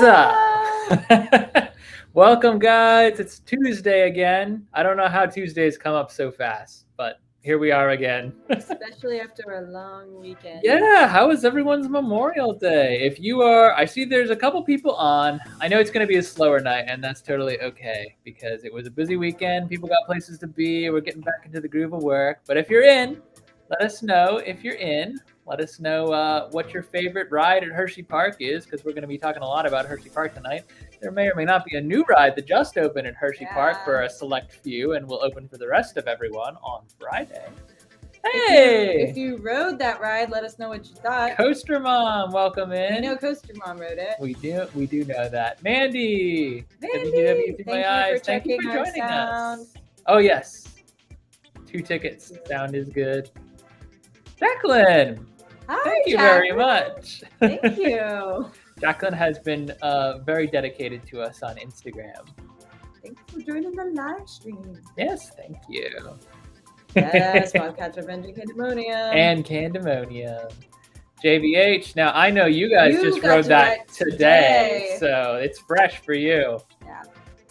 What's up? Welcome, guys. It's Tuesday again. I don't know how Tuesdays come up so fast, but here we are again. Especially after a long weekend. Yeah, how was everyone's Memorial Day? If you are, I see there's a couple people on. I know it's going to be a slower night, and that's totally okay because it was a busy weekend. People got places to be. We're getting back into the groove of work. But if you're in, let us know if you're in. Let us know what your favorite ride at Hersheypark is, because we're going to be talking a lot about Hersheypark tonight. There may or may not be a new ride that just opened at Hersheypark for a select few, and will open for the rest of everyone on Friday. Hey! If you rode that ride, let us know what you thought. Coaster Mom, welcome in. I know Coaster Mom rode it. We do know that. Mandy! Thank you for joining us. Oh, yes. 2 tickets. Sound is good. Jacqueline! Hi, Thank you very much. Thank you. Jacqueline has been very dedicated to us on Instagram. Thanks for joining the live stream. Yes, thank you. Yes, Wildcat Revenge and Candemonium. And Candemonium. JVH. Now, I know you guys just rode that today, so it's fresh for you. Yeah.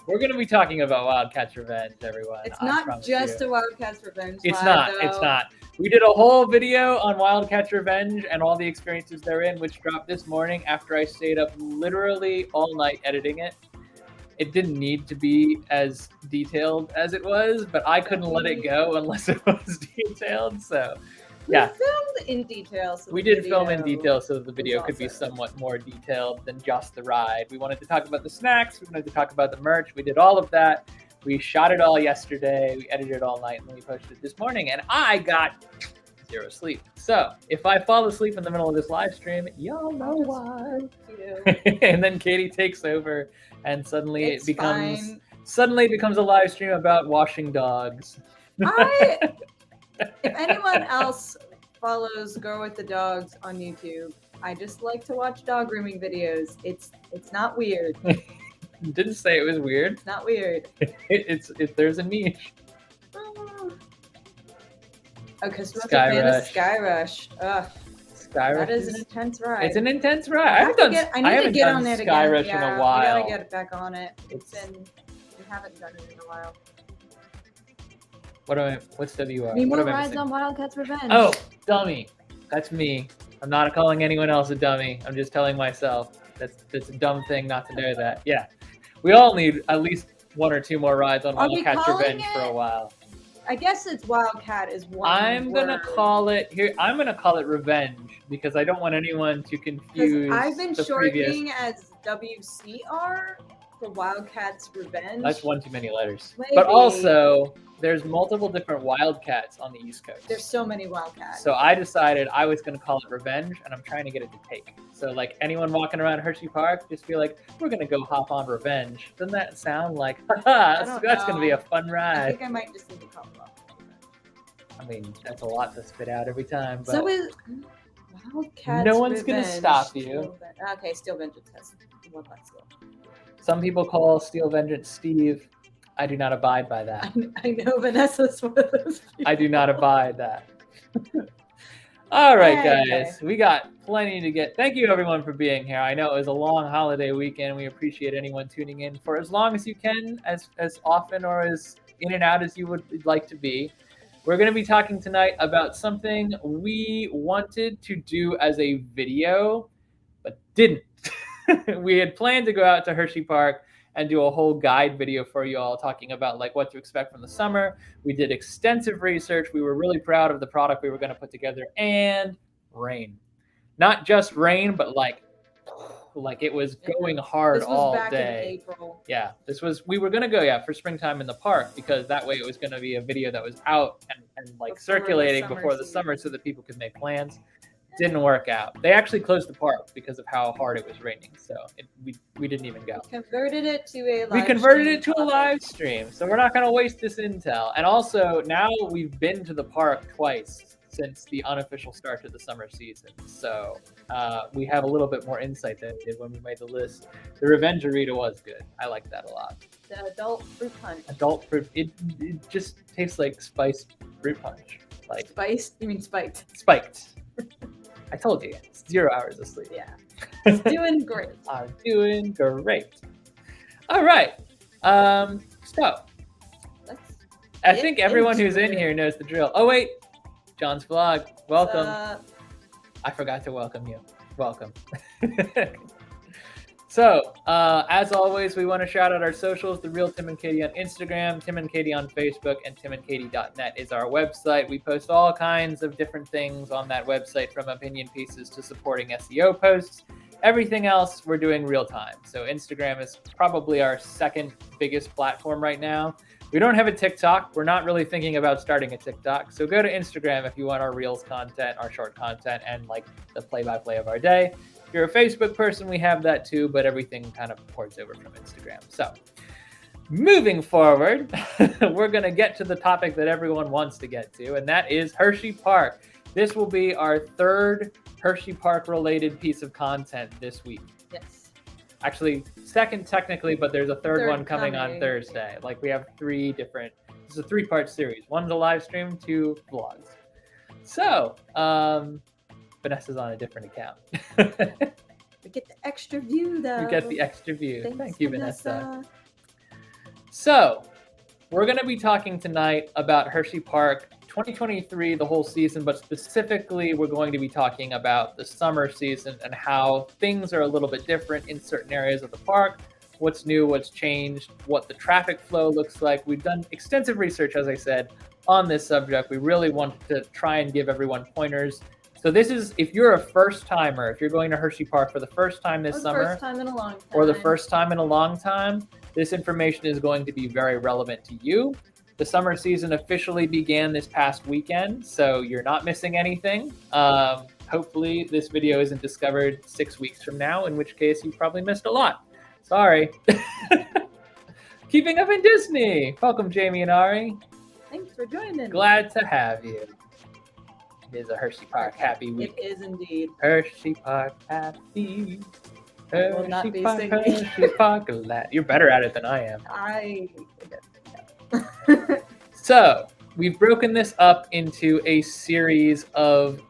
We're going to be talking about Wildcat's Revenge, everyone. It's not just a Wildcat's Revenge It's ride, not. It's not. We did a whole video on Wildcat's Revenge and all the experiences therein, which dropped this morning after I stayed up literally all night editing it. It didn't need to be as detailed as it was, but I couldn't let it go unless it was detailed. So, yeah. We filmed in detail. So we did film in detail so that the video could be somewhat more detailed than just the ride. We wanted to talk about the snacks. We wanted to talk about the merch. We did all of that. We shot it all yesterday. We edited it all night, and then we posted it this morning. And I got 0 sleep. So if I fall asleep in the middle of this live stream, y'all know why. And then Katie takes over, and suddenly it becomes a live stream about washing dogs. If anyone else follows Go With The Dogs on YouTube, I just like to watch dog grooming videos. It's not weird. Didn't say it was weird. It's not weird. There's a niche. Oh, because we're a fan of Sky Rush. Ugh. Sky Rush that is an intense ride. It's an intense ride. I haven't done Sky Rush in a while. We gotta get back on it. We haven't done it in a while. What's WR? Need more rides on Wildcat's Revenge. Oh, dummy. That's me. I'm not calling anyone else a dummy. I'm just telling myself that's a dumb thing not to know that. Yeah. We all need at least 1 or 2 more rides on Wildcat's Revenge for a while. I guess it's Wildcat is one. I'm gonna call it Revenge because I don't want anyone to confuse. I've been shortening as WCR for Wildcat's Revenge. That's one too many letters. Maybe. But also, there's multiple different Wildcats on the East Coast. There's so many Wildcats. So I decided I was gonna call it Revenge, and I'm trying to get it to take. So like anyone walking around Hersheypark, just be like, we're gonna go hop on Revenge. Doesn't that sound like, haha, that's gonna be a fun ride? I think I might just need to call it off. I mean, that's a lot to spit out every time. But so is Wildcat's no one's Revenge. gonna stop you. Okay, Steel Vengeance has one less skill. Some people call Steel Vengeance Steve. I do not abide by that. I know Vanessa's one of those people. I do not abide that. All right, guys. We got plenty to get. Thank you, everyone, for being here. I know it was a long holiday weekend. We appreciate anyone tuning in for as long as you can, as often or as in and out as you would like to be. We're going to be talking tonight about something we wanted to do as a video, but didn't. We had planned to go out to Hersheypark and do a whole guide video for you all talking about like what to expect from the summer. We did extensive research. We were really proud of the product we were going to put together, and rain. Not just rain, but like it was going hard all day. This was back in April. Yeah, we were going to go for springtime in the park, because that way it was going to be a video that was out and like circulating before the summer so that people could make plans. Didn't work out. They actually closed the park because of how hard it was raining. So we didn't even go. We converted it to a live stream. So we're not going to waste this intel. And also, now we've been to the park twice since the unofficial start to the summer season. So we have a little bit more insight than we did when we made the list. The Revenge Arita was good. I like that a lot. The adult fruit punch. Adult fruit. It just tastes like spiced fruit punch. Like spiced? You mean spiked? Spiked. I told you, it's 0 hours of sleep. Yeah. It's doing great. Are doing great. All right. So I think everyone who's in here knows the drill. Oh wait, John's vlog. Welcome. I forgot to welcome you. Welcome. So, as always, we want to shout out our socials, The Real Tim and Katie on Instagram, Tim and Katie on Facebook, and timandkt.net is our website. We post all kinds of different things on that website, from opinion pieces to supporting SEO posts. Everything else we're doing real time. So Instagram is probably our second biggest platform right now. We don't have a TikTok. We're not really thinking about starting a TikTok. So go to Instagram if you want our Reels content, our short content, and like the play-by-play of our day. If you're a Facebook person, we have that too, but everything kind of ports over from Instagram. So moving forward, we're going to get to the topic that everyone wants to get to, and that is Hersheypark. This will be our third Hersheypark related piece of content this week. Yes. Actually, second technically, but there's a third one coming on Thursday. Like we have three different, this is a 3-part series. One's a live stream, 2 vlogs. So, Vanessa's on a different account. We get the extra view, though. You get the extra view. Thanks, Thank you, Vanessa. So, we're going to be talking tonight about Hersheypark 2023, the whole season, but specifically, we're going to be talking about the summer season and how things are a little bit different in certain areas of the park. What's new, what's changed, what the traffic flow looks like. We've done extensive research, as I said, on this subject. We really want to try and give everyone pointers. So this is, if you're a first timer, if you're going to Hersheypark for the first time this summer, first time in a long time, or the first time in a long time, this information is going to be very relevant to you. The summer season officially began this past weekend, so you're not missing anything. Hopefully this video isn't discovered 6 weeks from now, in which case you probably missed a lot. Sorry. Keeping up in Disney. Welcome, Jamie and Ari. Thanks for joining. Glad to have you. It is a Hersheypark happy week. It is indeed. Hersheypark happy. Will not be singing. Hersheypark. You're better at it than I am. I So we've broken this up into a series of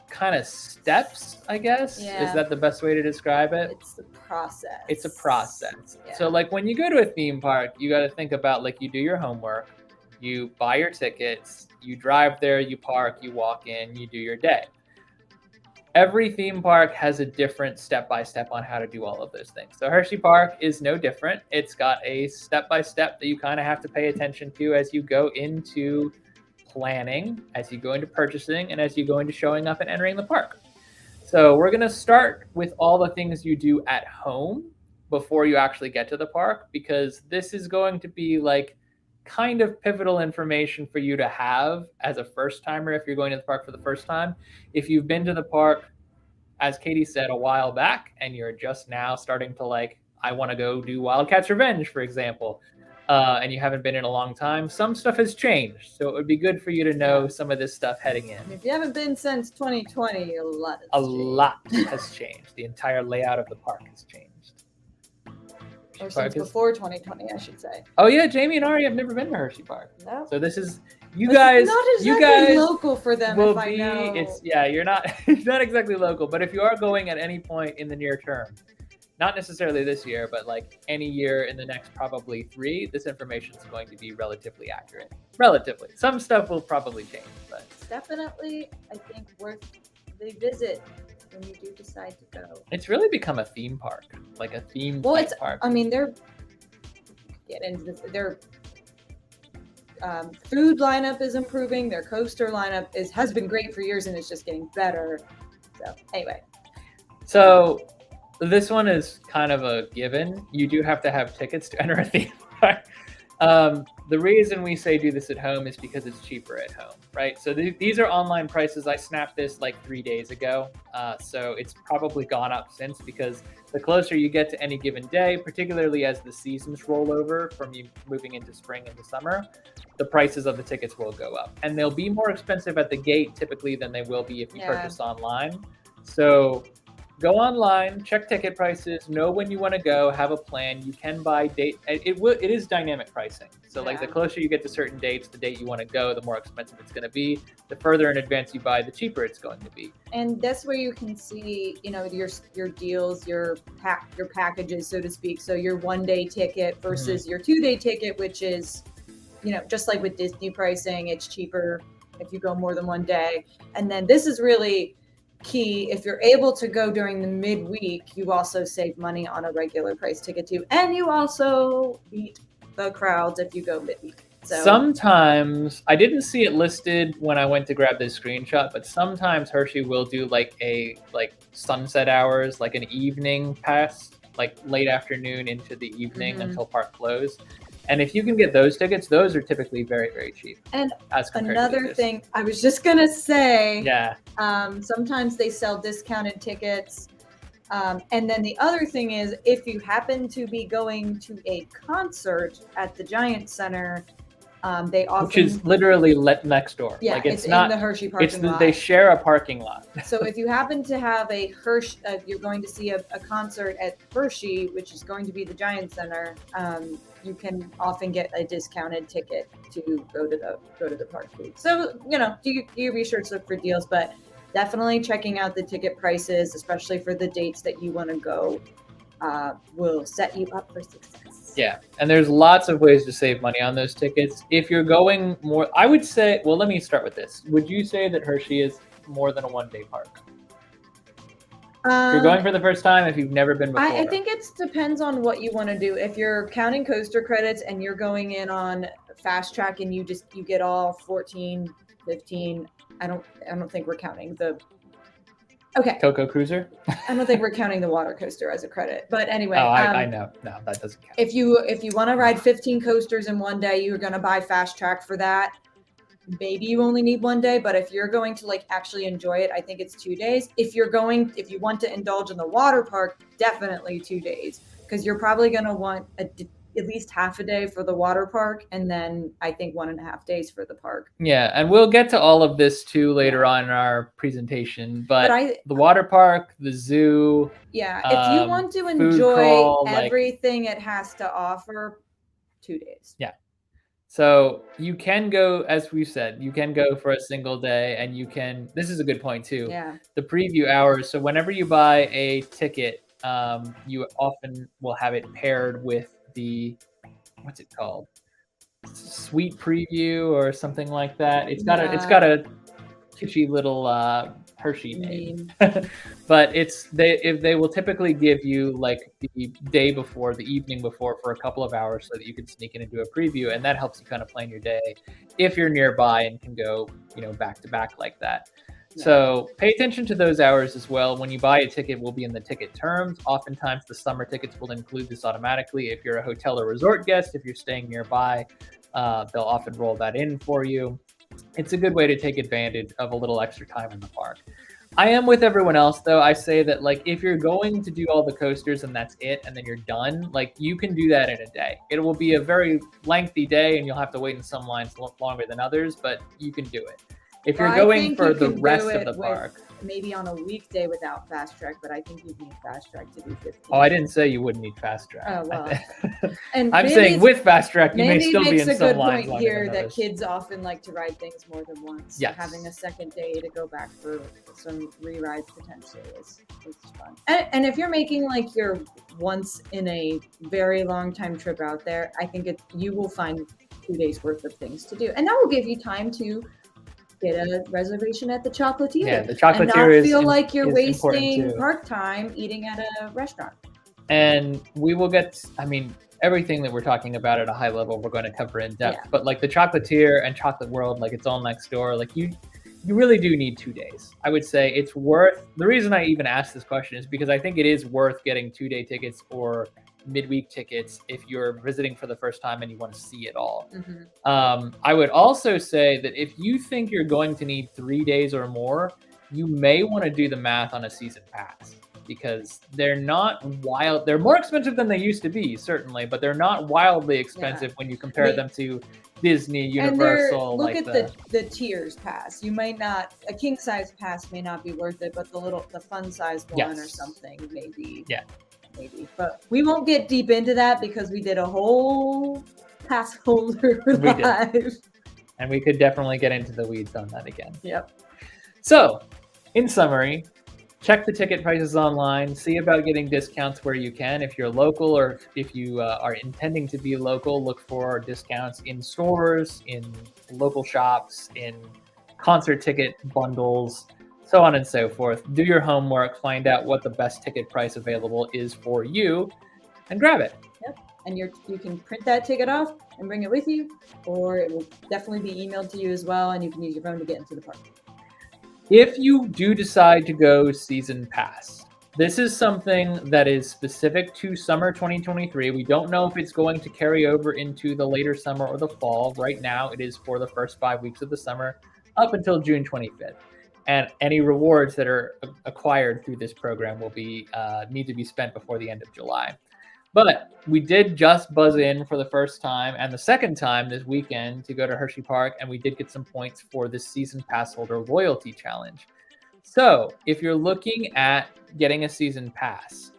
kind of steps, I guess. Yeah. Is that the best way to describe it? It's the process. It's a process. Yeah. So like when you go to a theme park, you got to think about like you do your homework, you buy your tickets, you drive there, you park, you walk in, you do your day. Every theme park has a different step-by-step on how to do all of those things. So Hersheypark is no different. It's got a step-by-step that you kind of have to pay attention to as you go into planning, as you go into purchasing, and as you go into showing up and entering the park. So we're going to start with all the things you do at home before you actually get to the park, because this is going to be like kind of pivotal information for you to have as a first timer if you're going to the park for the first time. If you've been to the park, as Katie said, a while back, and you're just now starting to like, I want to go do Wildcat's Revenge, for example, and you haven't been in a long time, some stuff has changed. So it would be good for you to know some of this stuff heading in. If you haven't been since 2020, a lot has changed. The entire layout of the park has changed. Or since before 2020, I should say. Oh yeah, Jamie and Ari have never been to Hersheypark. No. So this is you guys. Not exactly local for them. Will if I be. know. It's you're not not exactly local, but if you are going at any point in the near term, not necessarily this year, but like any year in the next probably 3, this information is going to be relatively accurate. Relatively, some stuff will probably change, but it's definitely I think worth the visit. When you do decide to go, it's really become a theme park, like a theme park. I mean, they're get into this. Their food lineup is improving. Their coaster lineup has been great for years, and it's just getting better. So anyway, so this one is kind of a given. You do have to have tickets to enter a theme park. The reason we say do this at home is because it's cheaper at home, right? So these are online prices. I snapped this like 3 days ago. So it's probably gone up since, because the closer you get to any given day, particularly as the seasons roll over from you moving into spring into summer, the prices of the tickets will go up. And they'll be more expensive at the gate typically than they will be if you purchase online. So go online, check ticket prices, know when you want to go, have a plan. You can buy date. It is dynamic pricing. So like the closer you get to certain dates, the date you want to go, the more expensive it's going to be. The further in advance you buy, the cheaper it's going to be. And that's where you can see, your deals, your packages, so to speak. So your 1-day ticket versus your 2-day ticket, which is, just like with Disney pricing, it's cheaper if you go more than 1 day. And then this is really key. If you're able to go during the midweek, you also save money on a regular price ticket too. And you also beat the crowds if you go midweek. So sometimes, I didn't see it listed when I went to grab this screenshot, but sometimes Hershey will do like sunset hours, like an evening pass, like late afternoon into the evening until park closed. And if you can get those tickets, those are typically very, very cheap. And another thing, I was just going to say, sometimes they sell discounted tickets. And then the other thing is, if you happen to be going to a concert at the Giant Center, they often... Which is literally next door. Yeah, like it's not in the Hershey parking lot. They share a parking lot. So if you happen to have a Hershey, you're going to see a concert at Hershey, which is going to be the Giant Center, you can often get a discounted ticket to go to the park food. So, do your research, look for deals, but definitely checking out the ticket prices, especially for the dates that you want to go, will set you up for success. Yeah, and there's lots of ways to save money on those tickets. If you're going more, I would say, well, let me start with this. Would you say that Hershey is more than a 1-day park? If you're going for the first time, if you've never been before. I think it depends on what you want to do. If you're counting coaster credits and you're going in on fast track and you get all 14, 15, I don't think we're counting the Coco Cruiser? I don't think we're counting the water coaster as a credit. But anyway. Oh, I know. No, that doesn't count. If you want to ride 15 coasters in 1 day, you're going to buy fast track for that. Maybe you only need 1 day, but if you're going to actually enjoy it, I think it's 2 days. If you want to indulge in the water park, definitely 2 days, because you're probably going to want at least half a day for the water park, and then I think 1.5 days for the park. Yeah, and we'll get to all of this too later on in our presentation. But the water park, the zoo. Yeah, if you want to enjoy everything it has to offer, 2 days. Yeah. So you can go, as we said, you can go for a single day, and you can, this is a good point too. Yeah. The preview hours. So whenever you buy a ticket, you often will have it paired with the, what's it called? Sweet preview or something like that. It's got a kitschy little Hershey name. But they will typically give you like the day before, the evening before, for a couple of hours so that you can sneak in and do a preview, and that helps you kind of plan your day if you're nearby and can go, back to back like that. Yeah. So pay attention to those hours as well. When you buy a ticket, will be in the ticket terms. Oftentimes the summer tickets will include this automatically. If you're a hotel or resort guest, if you're staying nearby, they'll often roll that in for you. It's a good way to take advantage of a little extra time in the park. I am with everyone else, though. I say that, if you're going to do all the coasters and that's it, and then you're done, you can do that in a day. It will be a very lengthy day, and you'll have to wait in some lines longer than others, but you can do it. If you're going for the rest of the park. Maybe on a weekday without fast track, but I think you'd need fast track to do 15. Oh, I didn't say you wouldn't need fast track. Oh, well. And I'm saying with fast track, you may still be in some lines. Maybe makes a good point here that kids often like to ride things more than once. Yes. Having a second day to go back for some re-rides potentially is fun. And if you're making your once in a very long time trip out there, I think you will find 2 days worth of things to do. And that will give you time to get a reservation at the Chocolatier. Yeah, the Chocolatier and not feel like you're wasting park time eating at a restaurant. And we will get, everything that we're talking about at a high level, we're going to cover in depth. Yeah. But the Chocolatier and Chocolate World, it's all next door. You really do need 2 days. I would say it's worth, the reason I even asked this question is because I think it is worth getting 2-day tickets or midweek tickets if you're visiting for the first time and you want to see it all. Mm-hmm. I would also say that if you think you're going to need 3 days or more, you may want to do the math on a season pass. because they're not wild. They're more expensive than they used to be, certainly, but they're not wildly expensive when you compare them to Disney, Universal. And look like at the tiers pass. You might not, a king size pass may not be worth it, but the fun size one or something maybe. Yeah. Maybe. But we won't get deep into that because we did a whole pass holder live. And we could definitely get into the weeds on that again. Yep. So, in summary, check the ticket prices online. See about getting discounts where you can. If you're local or if you are intending to be local, look for discounts in stores, in local shops, in concert ticket bundles, so on and so forth. Do your homework. Find out what the best ticket price available is for you and grab it. Yep. And you can print that ticket off and bring it with you, or it will definitely be emailed to you as well, and you can use your phone to get into the park. If you do decide to go season pass, this is something that is specific to summer 2023. We don't know if it's going to carry over into the later summer or the fall. Right now, it is for the first 5 weeks of the summer up until June 25th. And any rewards that are acquired through this program will be need to be spent before the end of July. But we did just buzz in for the first time and the second time this weekend to go to Hersheypark, and we did get some points for this season pass holder loyalty challenge. So if you're looking at getting a season pass,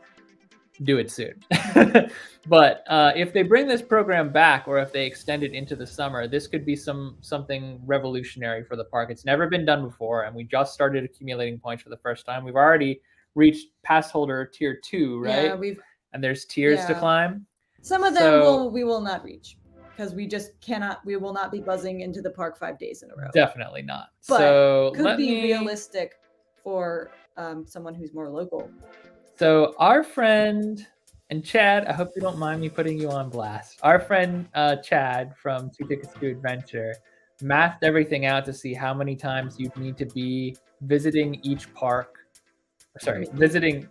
do it soon. But if they bring this program back, or if they extend it into the summer, this could be something revolutionary for the park. It's never been done before, and we just started accumulating points for the first time. We've already reached pass holder tier 2, right? Yeah, and there's tiers to climb. Some of them we will not reach because we just cannot. We will not be buzzing into the park 5 days in a row. Definitely not. But so could be realistic for someone who's more local. So our friend and Chad, I hope you don't mind me putting you on blast. Our friend Chad from 2 Tickets to Adventure mathed everything out to see how many times you'd need to be visiting each park. Visiting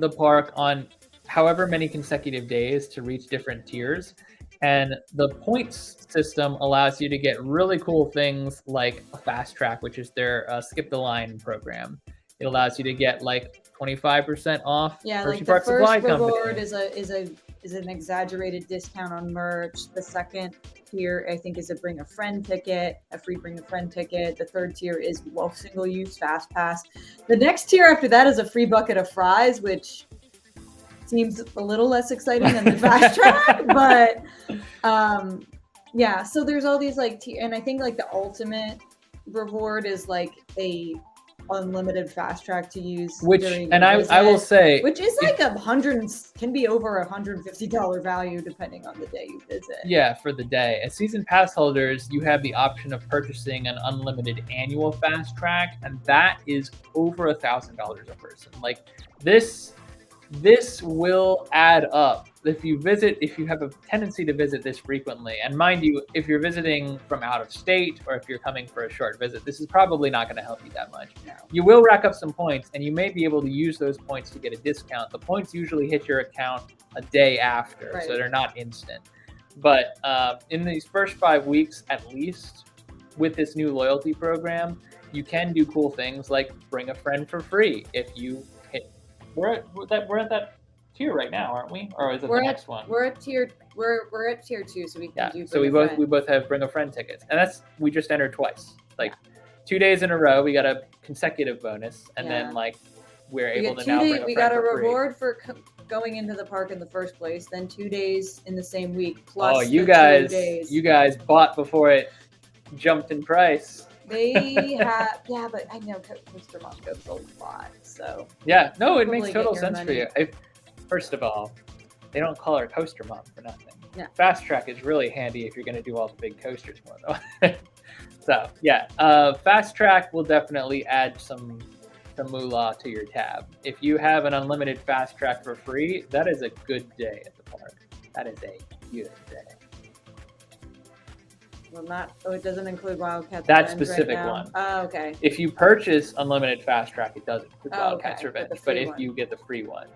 the park on however many consecutive days to reach different tiers. And the points system allows you to get really cool things like a fast track, which is their skip the line program. It allows you to get like 25% off. Yeah, like the first reward is an exaggerated discount on merch. The second tier, I think, is a bring a friend ticket, a free bring a friend ticket. The third tier is single use fast pass. The next tier after that is a free bucket of fries, which seems a little less exciting than the fast track, but yeah. So there's all these like and I think like the ultimate reward is like a unlimited fast track to use, I will say, which is like can be over $150 value depending on the day you visit. Yeah, for the day. As season pass holders, you have the option of purchasing an unlimited annual fast track, and that is over $1,000 a person. Like this will add up if you have a tendency to visit this frequently. And mind you, if you're visiting from out of state or if you're coming for a short visit, this is probably not going to help you that much. No. You will rack up some points, and you may be able to use those points to get a discount. The points usually hit your account a day after, so they're not instant. But in these first 5 weeks, at least, with this new loyalty program, you can do cool things like bring a friend for free if you hit. We're at that tier right now, aren't we? Or is it the next one? We're at tier 2, so we can do. So we both have bring a friend tickets, and we just entered twice. Like 2 days in a row, we got a consecutive bonus, and then like we're able to now bring a friend. We got a reward for going into the park in the first place, then 2 days in the same week. Plus, you guys bought before it jumped in price. They have, but I know Mr. Mom goes a lot, so. Yeah, no, it makes total sense for you. First of all, they don't call her Coaster Mom for nothing. Yeah. Fast Track is really handy if you're going to do all the big coasters more, though. So, yeah, Fast Track will definitely add some moolah to your tab. If you have an unlimited Fast Track for free, that is a good day at the park. That is a good day. Well, it doesn't include Wildcat's That specific one. Oh, okay. If you purchase unlimited Fast Track, it does include Wildcat's Revenge. But if you get the free one,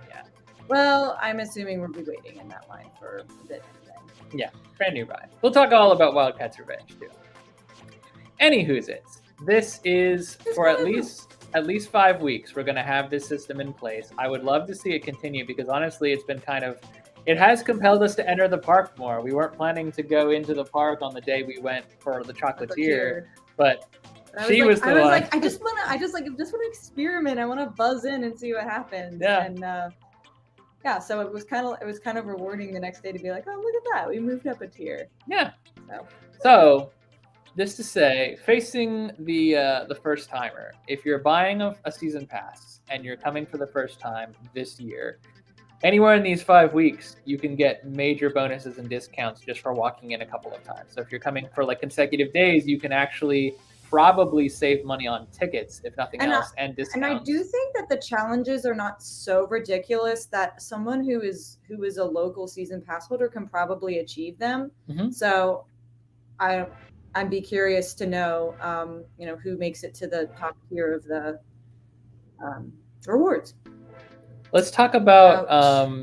Well, I'm assuming we'll be waiting in that line for a bit. Yeah, brand new ride. We'll talk all about Wildcat's Revenge too. Anywho's it. This is for at least at least 5 weeks, we're going to have this system in place. I would love to see it continue because honestly, it's been it has compelled us to enter the park more. We weren't planning to go into the park on the day we went for the Chocolatier, but she was the one. I just want to experiment. I want to buzz in and see what happens. Yeah. And yeah, so it was kind of rewarding the next day to be like, oh, look at that, we moved up a tier. Yeah. So this to say, facing the first timer, if you're buying a season pass and you're coming for the first time this year, anywhere in these 5 weeks, you can get major bonuses and discounts just for walking in a couple of times. So if you're coming for like consecutive days, you can actually probably save money on tickets, if nothing else, and discounts. And I do think that the challenges are not so ridiculous that someone who is a local season pass holder can probably achieve them. Mm-hmm. So I'd be curious to know, who makes it to the top tier of the rewards. Let's talk about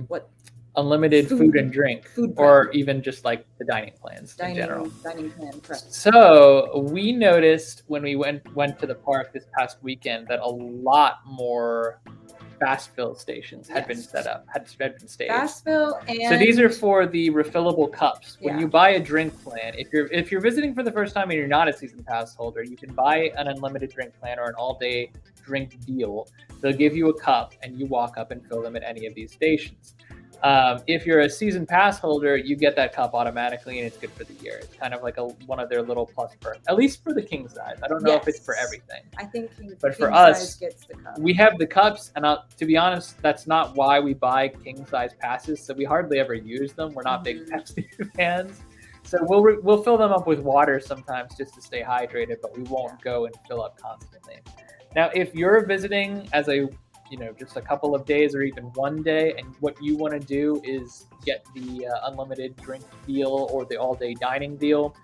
what unlimited food and drink, or even just like the dining plans in general. Dining plan, correct. So we noticed when we went to the park this past weekend that a lot more fast fill stations had been set up, had been staged. Fast fill, and so these are for the refillable cups. When Yeah. you buy a drink plan, if you're visiting for the first time and you're not a season pass holder, you can buy an unlimited drink plan or an all-day drink deal. They'll give you a cup and you walk up and fill them at any of these stations. If you're a season pass holder, you get that cup automatically and it's good for the year. It's kind of like one of their little plus perks, at least for the king size. I don't know if it's for everything. I think but for king us, size gets the cup. We have the cups, and to be honest, that's not why we buy king size passes. So we hardly ever use them. We're not big Pepsi fans. So we'll fill them up with water sometimes just to stay hydrated, but we won't go and fill up constantly. Now, if you're visiting as just a couple of days or even one day, and what you want to do is get the unlimited drink deal or the all-day dining deal,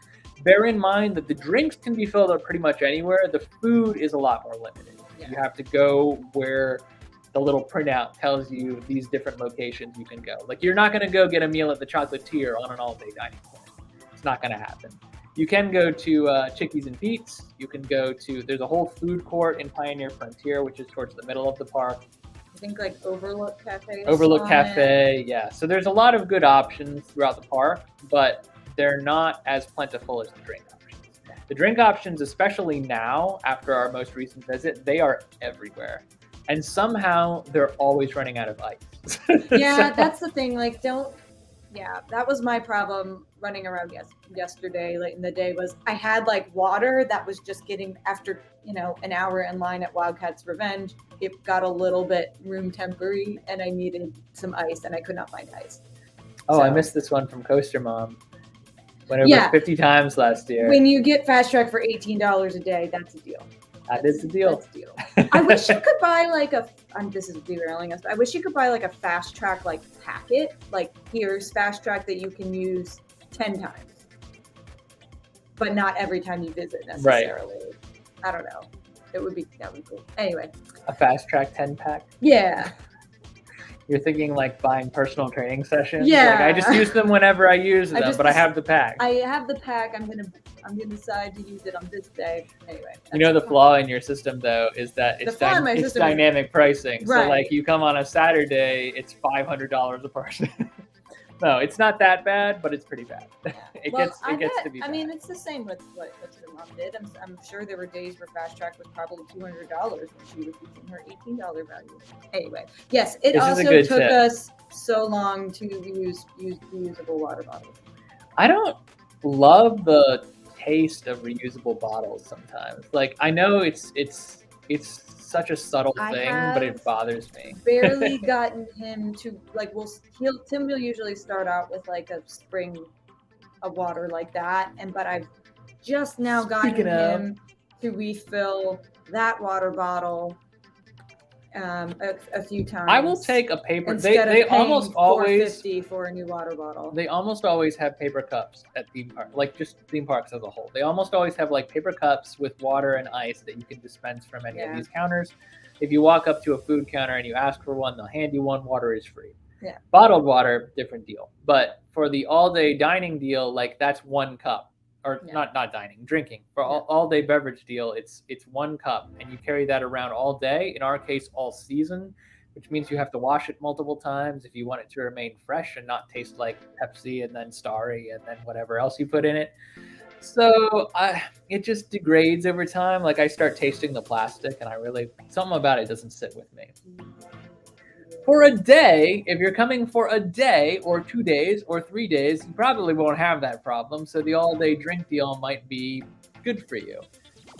bear in mind that the drinks can be filled up pretty much anywhere. The food is a lot more limited. Yeah. You have to go where the little printout tells you these different locations you can go. Like, you're not going to go get a meal at the Chocolatier on an all-day dining plan. It's not going to happen. You can go to Chickies and Pete's. You can go to, there's a whole food court in Pioneer Frontier, which is towards the middle of the park. I think like Overlook Cafe. Yeah. So there's a lot of good options throughout the park, but they're not as plentiful as the drink options. The drink options, especially now after our most recent visit, they are everywhere. And somehow they're always running out of ice. Yeah, that's the thing. Like, that was my problem running around yesterday late in the day. Was I had like water that was just getting, after an hour in line at Wildcat's Revenge, it got a little bit room tempery and I needed some ice and I could not find ice. Oh, I missed this one from Coaster Mom. Went over 50 times last year. When you get Fast Track for $18 a day, that's a deal. That is the deal. That's the deal. I wish you could buy like this is derailing us, but I wish you could buy like a Fast Track like packet. Like, here's Fast Track that you can use 10 times, but not every time you visit necessarily. Right. I don't know. That would be cool. Anyway. A Fast Track 10-pack? Yeah. You're thinking like buying personal training sessions? Yeah. Like, I just use them whenever I use them, but I have the pack. I have the pack. I'm gonna decide to use it on this day. Anyway. The flaw in your system though is that it's dynamic pricing. Right. So like you come on a Saturday, it's $500 a person. No, it's not that bad, but it's pretty bad. It gets to be bad. I mean, it's the same with what your mom did. I'm sure there were days where Fast Track was probably $200 when she was using her $18 value. Anyway, yes, it also took us so long to use reusable water bottles. I don't love the taste of reusable bottles sometimes. Like, I know it's such a subtle thing, but it bothers me. Barely gotten him to like. Tim will usually start out with like a spring of water like that, but I've just now gotten him to refill that water bottle a few times. I will take a paper. They almost always $4.50 for a new water bottle. They almost always have paper cups at theme park, like just theme parks as a whole. They almost always have like paper cups with water and ice that you can dispense from any of these counters. If you walk up to a food counter and you ask for one, they'll hand you one. Water is free. Yeah. Bottled water, different deal. But for the all-day dining deal, like, that's one cup or not dining, drinking. For all day beverage deal, it's 1 cup, and you carry that around all day. In our case, all season, which means you have to wash it multiple times if you want it to remain fresh and not taste like Pepsi and then Starry and then whatever else you put in it. So it just degrades over time. Like I start tasting the plastic, and something about it doesn't sit with me. For a day, if you're coming for a day or 2 days or 3 days, you probably won't have that problem. So the all-day drink deal might be good for you.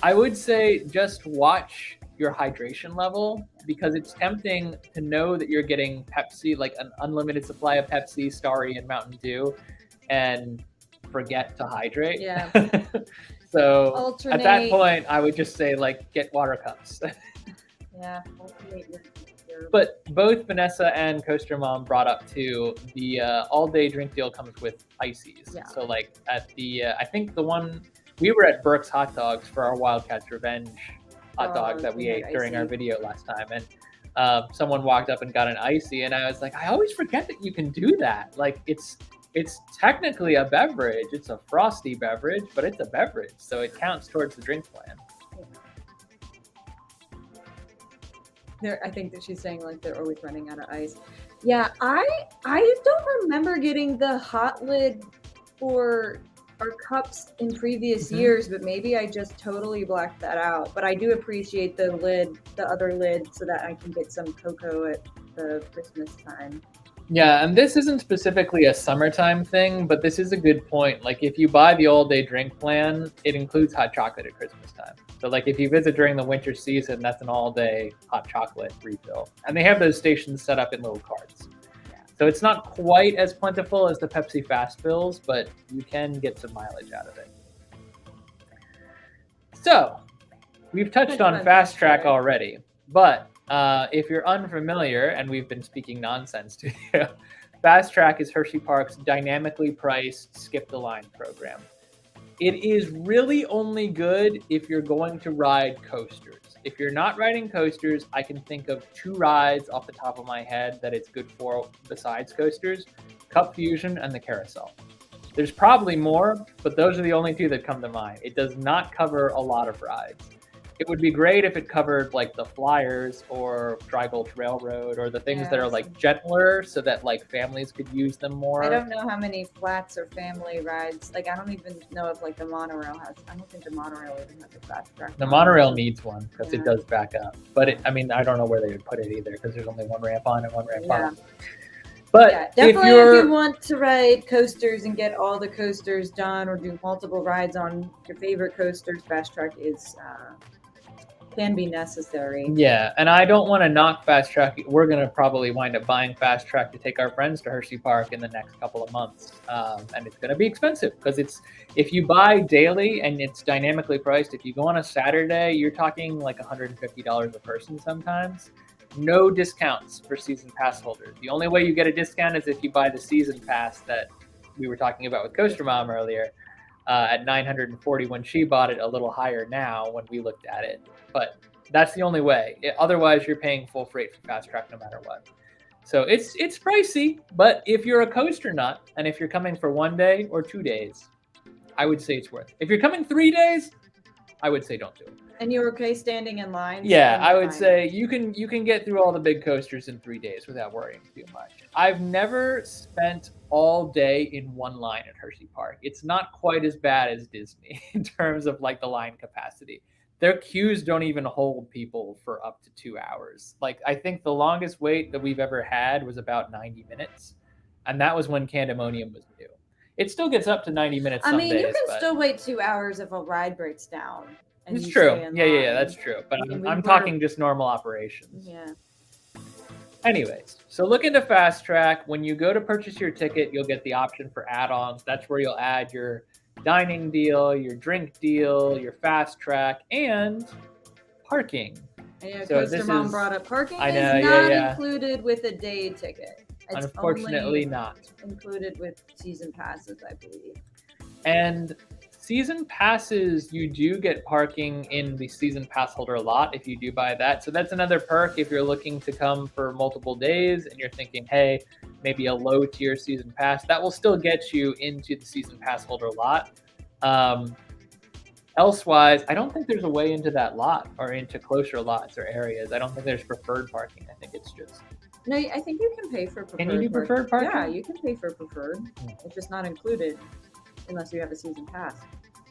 I would say just watch your hydration level, because it's tempting to know that you're getting Pepsi, like an unlimited supply of Pepsi, Starry, and Mountain Dew, and forget to hydrate. Yeah. So Alternate. At that point, I would just say like get water cups. Yeah. Alternate your. But both Vanessa and Coaster Mom brought up too, the all-day drink deal comes with ices. Yeah. So like at the, I think the one, we were at Burke's Hot Dogs for our Wildcat's Revenge hot dog that we ate during our video last time. And someone walked up and got an icy, and I was like, I always forget that you can do that. Like it's technically a beverage. It's a frosty beverage, but it's a beverage. So it counts towards the drink plan. I think that she's saying like they're always running out of ice. Yeah, I don't remember getting the hot lid for our cups in previous years, but maybe I just totally blacked that out. But I do appreciate the other lid, so that I can get some cocoa at the Christmas time. Yeah, and this isn't specifically a summertime thing, but this is a good point. Like if you buy the all-day drink plan, it includes hot chocolate at Christmas time. So like if you visit during the winter season, that's an all-day hot chocolate refill. And they have those stations set up in little carts. Yeah. So it's not quite as plentiful as the Pepsi Fast Fills, but you can get some mileage out of it. So we've touched on Fast Track already, but if you're unfamiliar, and we've been speaking nonsense to you, Fast Track is Hersheypark's dynamically priced skip the line program. It is really only good if you're going to ride coasters. If you're not riding coasters, I can think of 2 rides off the top of my head that it's good for besides coasters: Cup Fusion and the Carousel. There's probably more, but those are the only 2 that come to mind. It does not cover a lot of rides. It would be great if it covered like the Flyers or Dry Gulch Railroad, or the things that are like gentler, so that like families could use them more. I don't know how many flats or family rides. Like I don't even know if like the monorail has. I don't think the monorail even has a Fast Track. The monorail needs one because it does back up. But I mean, I don't know where they would put it either, because there's only one ramp on and one ramp off. But definitely if you want to ride coasters and get all the coasters done, or do multiple rides on your favorite coasters, Fast Track is can be necessary. Yeah, and I don't want to knock Fast Track. We're going to probably wind up buying Fast Track to take our friends to Hersheypark in the next couple of months. And it's going to be expensive, because if you buy daily and it's dynamically priced, if you go on a Saturday, you're talking like $150 a person sometimes. No discounts for season pass holders. The only way you get a discount is if you buy the season pass that we were talking about with Coaster Mom earlier, at $940 when she bought it, a little higher now when we looked at it. But that's the only way. Otherwise, you're paying full freight for Fast Track no matter what. So it's pricey, but if you're a coaster nut, and if you're coming for 1 day or 2 days, I would say it's worth it. If you're coming 3 days, I would say don't do it. And you're okay standing in line? Yeah, I would say you can get through all the big coasters in 3 days without worrying too much. I've never spent all day in one line at Hersheypark. It's not quite as bad as Disney in terms of like the line capacity. Their queues don't even hold people for up to 2 hours. Like I think the longest wait that we've ever had was about 90 minutes. And that was when Candemonium was new. It still gets up to 90 minutes some days. I mean, you can still wait 2 hours if a ride breaks down. It's true. Yeah, that's true. But I'm talking just normal operations. Yeah. Anyways, so look into Fast Track. When you go to purchase your ticket, you'll get the option for add-ons. That's where you'll add your dining deal, your drink deal, your Fast Track, and parking. Yeah, Coaster Mom brought up parking. I know, is not included with a day ticket. It's unfortunately only not included with season passes, I believe. And season passes, you do get parking in the season pass holder lot if you do buy that. So that's another perk if you're looking to come for multiple days and you're thinking, hey, maybe a low tier season pass. That will still get you into the season pass holder lot. Elsewise, I don't think there's a way into that lot or into closer lots or areas. I don't think there's preferred parking. I think it's just. No, I think you can pay for preferred. Can you do preferred parking? Yeah, you can pay for preferred. It's just not included unless you have a season pass.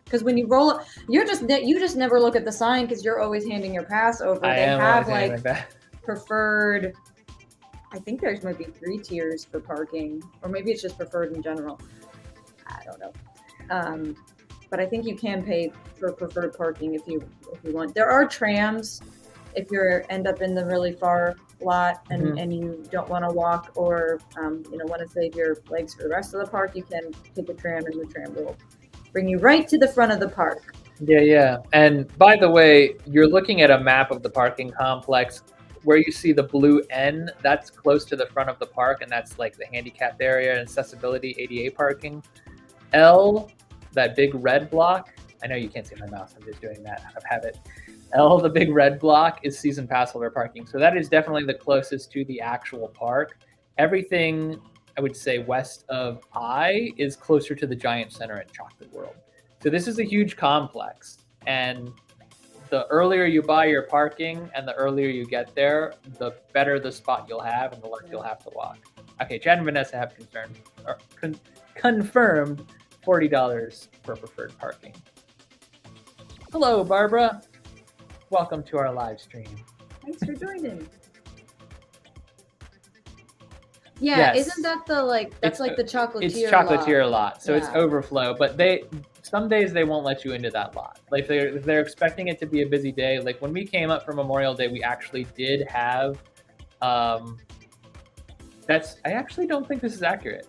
Because when you roll up, you just never look at the sign because you're always handing your pass over. They have like preferred. I think there's maybe 3 tiers for parking, or maybe it's just preferred in general. I don't know. But I think you can pay for preferred parking if you want. There are trams if you end up in the really far lot and you don't want to walk or want to save your legs for the rest of the park. You can take a tram, and the tram will bring you right to the front of the park. Yeah. And by the way, you're looking at a map of the parking complex. Where you see the blue N, that's close to the front of the park, and that's like the handicapped area and accessibility ADA parking. L, that big red block, I know you can't see my mouse, I'm just doing that out of habit. L, the big red block, is season pass holder parking. So that is definitely the closest to the actual park. Everything, I would say, west of I is closer to the Giant Center and Chocolate World. So this is a huge complex, and the earlier you buy your parking and the earlier you get there, the better the spot you'll have and the less you'll have to walk. Okay, Chad and Vanessa have confirmed $40 for preferred parking. Hello, Barbara. Welcome to our live stream. Thanks for joining. Yeah, yes. Isn't that that's like the chocolatier lot? It's chocolatier lot, so it's overflow, but some days they won't let you into that lot. Like if they're expecting it to be a busy day. Like when we came up for Memorial Day, we actually did have. I actually don't think this is accurate.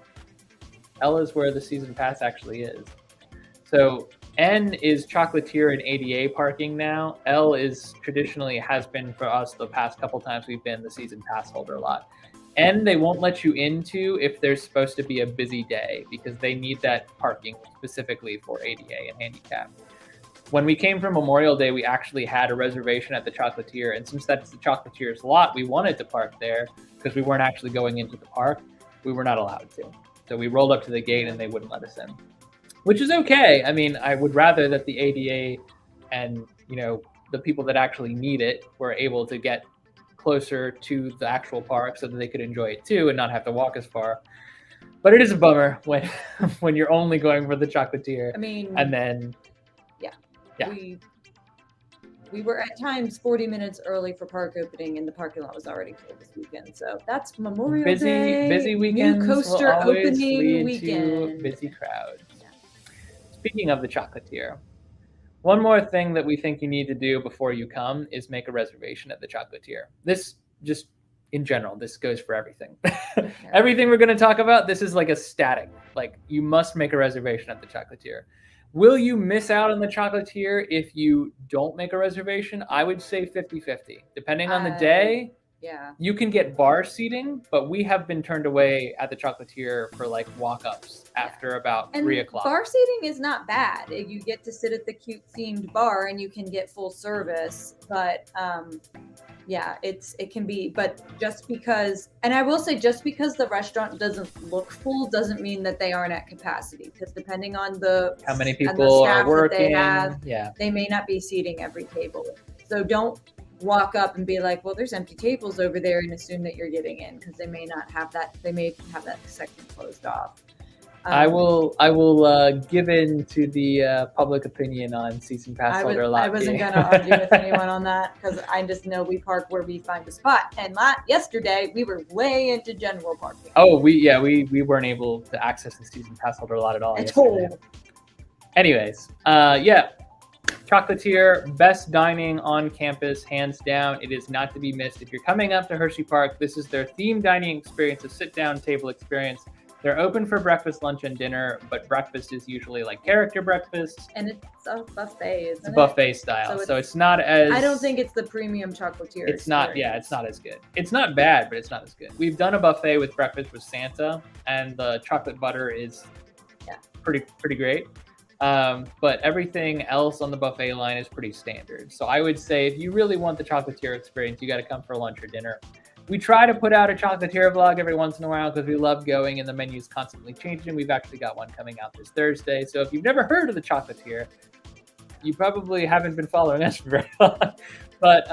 L is where the season pass actually is. So N is chocolatier and ADA parking now. L is traditionally has been for us the past couple times we've been the season pass holder lot. And they won't let you into if there's supposed to be a busy day because they need that parking specifically for ADA and handicap. When we came for Memorial Day, we actually had a reservation at the Chocolatier. And since that's the Chocolatier's lot, we wanted to park there because we weren't actually going into the park. We were not allowed to. So we rolled up to the gate and they wouldn't let us in, which is okay. I mean, I would rather that the ADA and, the people that actually need it were able to get closer to the actual park so that they could enjoy it too and not have to walk as far. But it is a bummer when you're only going for the Chocolatier. I mean, and then we were at times 40 minutes early for park opening, and the parking lot was already full this weekend. So that's Memorial Day. Busy weekends. New coaster will always opening lead weekend. To busy crowds. Yeah. Speaking of the Chocolatier, one more thing that we think you need to do before you come is make a reservation at the Chocolatier. This just in general, this goes for everything. Everything we're going to talk about, this is like a static. Like you must make a reservation at the Chocolatier. Will you miss out on the Chocolatier if you don't make a reservation? I would say 50-50. Depending on the day, you can get bar seating, but we have been turned away at the Chocolatier for like walk-ups after about 3 o'clock. Bar seating is not bad. You get to sit at the cute themed bar and you can get full service, but it can be, but just because, and I will say just because the restaurant doesn't look full doesn't mean that they aren't at capacity, because depending on how many people are working, they may not be seating every table. So don't walk up and be like, well, there's empty tables over there, and assume that you're getting in, because they may not have that. They may have that section closed off. I will give in to the public opinion on season pass holder lot. I wasn't going to argue with anyone on that, because I just know we park where we find a spot. And yesterday we were way into general parking. Oh, we weren't able to access the season pass holder lot at all. Anyways, Chocolatier, best dining on campus, hands down. It is not to be missed. If you're coming up to Hersheypark, this is their themed dining experience, a sit-down table experience. They're open for breakfast, lunch, and dinner, but breakfast is usually like character breakfast. And it's a buffet, isn't it? It's a buffet style, so it's not as... I don't think it's the premium Chocolatier It's not, it's not as good. It's not bad, but it's not as good. We've done a buffet with breakfast with Santa, and the chocolate butter is pretty great. But everything else on the buffet line is pretty standard. So I would say if you really want the Chocolatier experience, you got to come for lunch or dinner. We try to put out a Chocolatier vlog every once in a while because we love going and the menu's constantly changing. We've actually got one coming out this Thursday. So if you've never heard of the Chocolatier, you probably haven't been following us for very long. But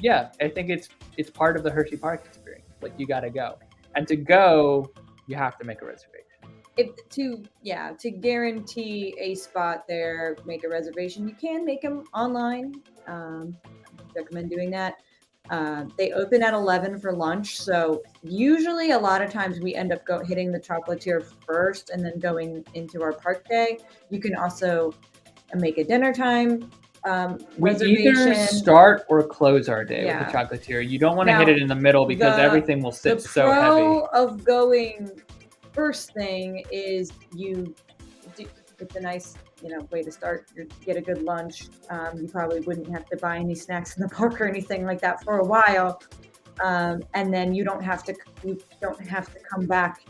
yeah, I think it's part of the Hersheypark experience. Like, you got to go. And to go, you have to make a reservation. To guarantee a spot there, make a reservation. You can make them online. Recommend doing that. They open at 11 for lunch, so usually a lot of times we end up hitting the Chocolatier first and then going into our park day. You can also make a dinner time we reservation. Either start or close our day with the Chocolatier. You don't want to hit it in the middle because everything will sit so heavy. The pro of going first thing is it's a nice way to start. You get a good lunch. You probably wouldn't have to buy any snacks in the park or anything like that for a while, and then you don't have to come back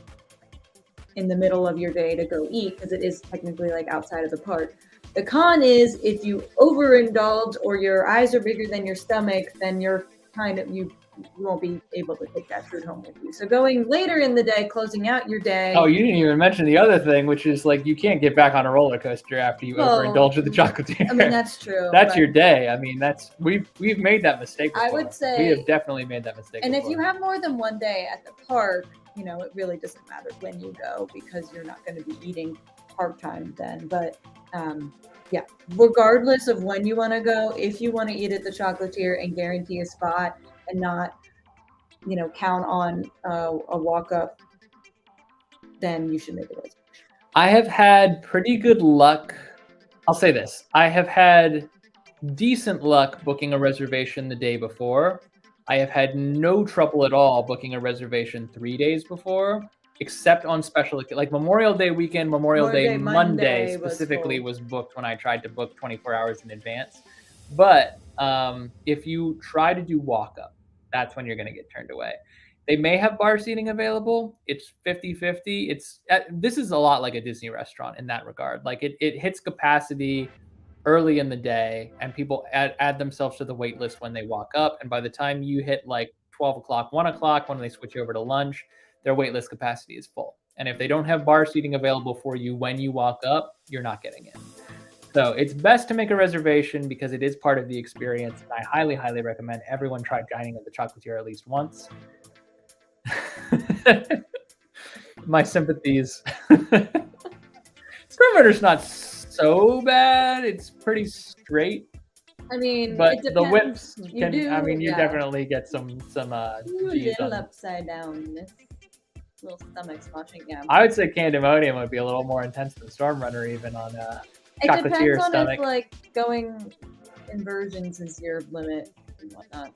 in the middle of your day to go eat because it is technically like outside of the park. The con is if you overindulge or your eyes are bigger than your stomach, then you're you won't be able to take that food home with you. So going later in the day, closing out your day. Oh, you didn't even mention the other thing, which is like you can't get back on a roller coaster after you overindulge with the Chocolatier. I mean, that's true. That's your day. I mean, we've made that mistake before. I would say we have definitely made that mistake. And before. If you have more than one day at the park, it really doesn't matter when you go because you're not going to be eating park time then. But yeah, regardless of when you want to go, if you want to eat at the Chocolatier and guarantee a spot and not, count on a walk up, then you should make a reservation. I have had pretty good luck. I'll say this. I have had decent luck booking a reservation the day before. I have had no trouble at all booking a reservation 3 days before, except on special, like Memorial Day weekend, Memorial Day Monday specifically was booked when I tried to book 24 hours in advance. But if you try to do walk up, that's when you're going to get turned away. They may have bar seating available. It's 50-50. This is a lot like a Disney restaurant in that regard. Like it hits capacity early in the day and people add themselves to the wait list when they walk up. And by the time you hit like 12 o'clock, 1 o'clock, when they switch over to lunch, their wait list capacity is full. And if they don't have bar seating available for you when you walk up, you're not getting in. So it's best to make a reservation because it is part of the experience. And I highly, highly recommend everyone try dining at the Chocolatier at least once. My sympathies. Perimeter's not so bad. It's pretty straight. I mean, but it depends. The whips can. You yeah. definitely get some little upside down. Little stomach sloshing. Yeah. I would say Candemonium would be a little more intense than Stormrunner, even on it Chocolatier depends on stomach. if like going inversions is your limit and whatnot.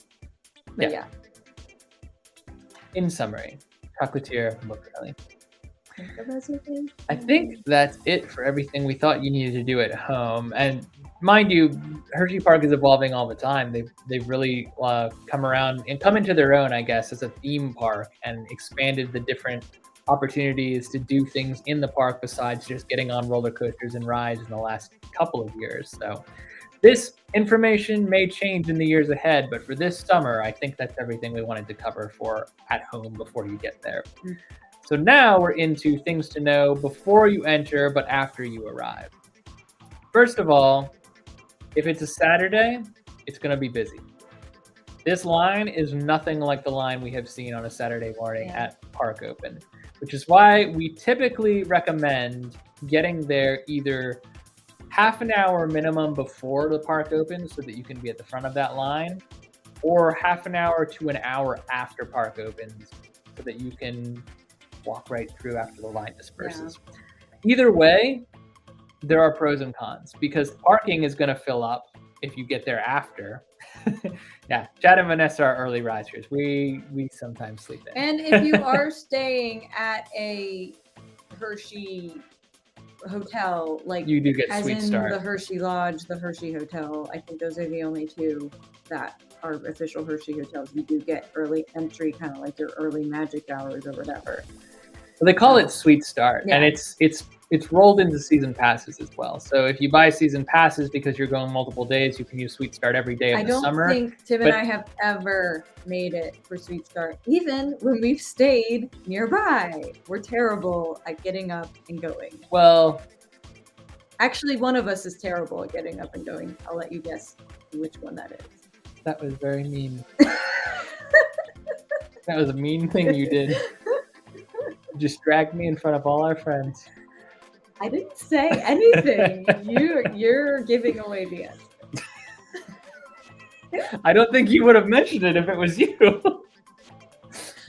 But yeah. In summary, Chocolatier look really. I think that's it for everything we thought you needed to do at home. And mind you, Hersheypark is evolving all the time. They've really come around and come into their own, I guess, as a theme park and expanded the different opportunities to do things in the park besides just getting on roller coasters and rides in the last couple of years. So this information may change in the years ahead, but for this summer, I think that's everything we wanted to cover for at home before you get there. So now we're into things to know before you enter, but after you arrive. First of all, if it's a Saturday, it's going to be busy. This line is nothing like the line we have seen on a Saturday morning at Park Open, which is why we typically recommend getting there either half an hour minimum before the park opens so that you can be at the front of that line, or half an hour to an hour after park opens so that you can walk right through after the line disperses. Yeah. Either way, there are pros and cons because parking is going to fill up if you get there after. Yeah, Chad and Vanessa are early risers. We sometimes sleep in. And if you are staying at a Hershey hotel, like you do get as Sweet in Start. The Hershey Lodge, the Hershey Hotel, I think those are the only two that are official Hershey hotels. You do get early entry, kind of like your early magic hours or whatever. Well, they call it Sweet Start, Yeah. and it's rolled into season passes as well. So if you buy season passes because you're going multiple days, you can use Sweet Start every day of the summer. I don't think Tim and I have ever made it for Sweet Start, even when we've stayed nearby. We're terrible at getting up and going. Well, actually, one of us is terrible at getting up and going. I'll let you guess which one that is. That was very mean. That was a mean thing you did. You just dragged me in front of all our friends. I didn't say anything. You're giving away the answer. I don't think you would have mentioned it if it was you.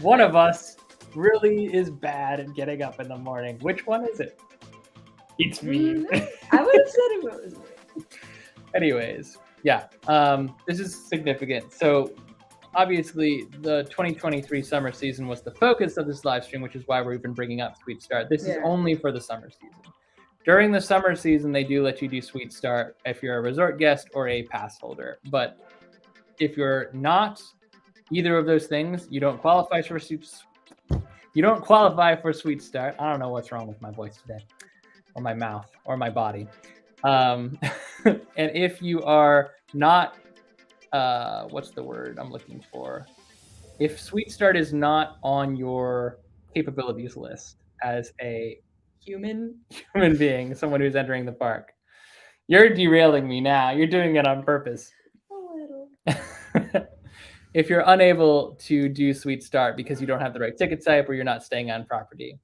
One of us really is bad at getting up in the morning. Which one is it? It's me. I would have said it was me. Anyways, yeah, this is significant. So obviously the 2023 summer season was the focus of this live stream, which is why we're even bringing up Sweet Start. This is only for the summer season. During the summer season, they do let you do Sweet Start if you're a resort guest or a pass holder. But if you're not either of those things, you don't qualify for Sweet Start. I don't know what's wrong with my voice today, or my mouth, or my body. And if you are not, what's the word I'm looking for? If Sweet Start is not on your capabilities list as a human being, someone who's entering the park, you're derailing me now. You're doing it on purpose. A little. If you're unable to do Sweet Start because you don't have the right ticket type or you're not staying on property,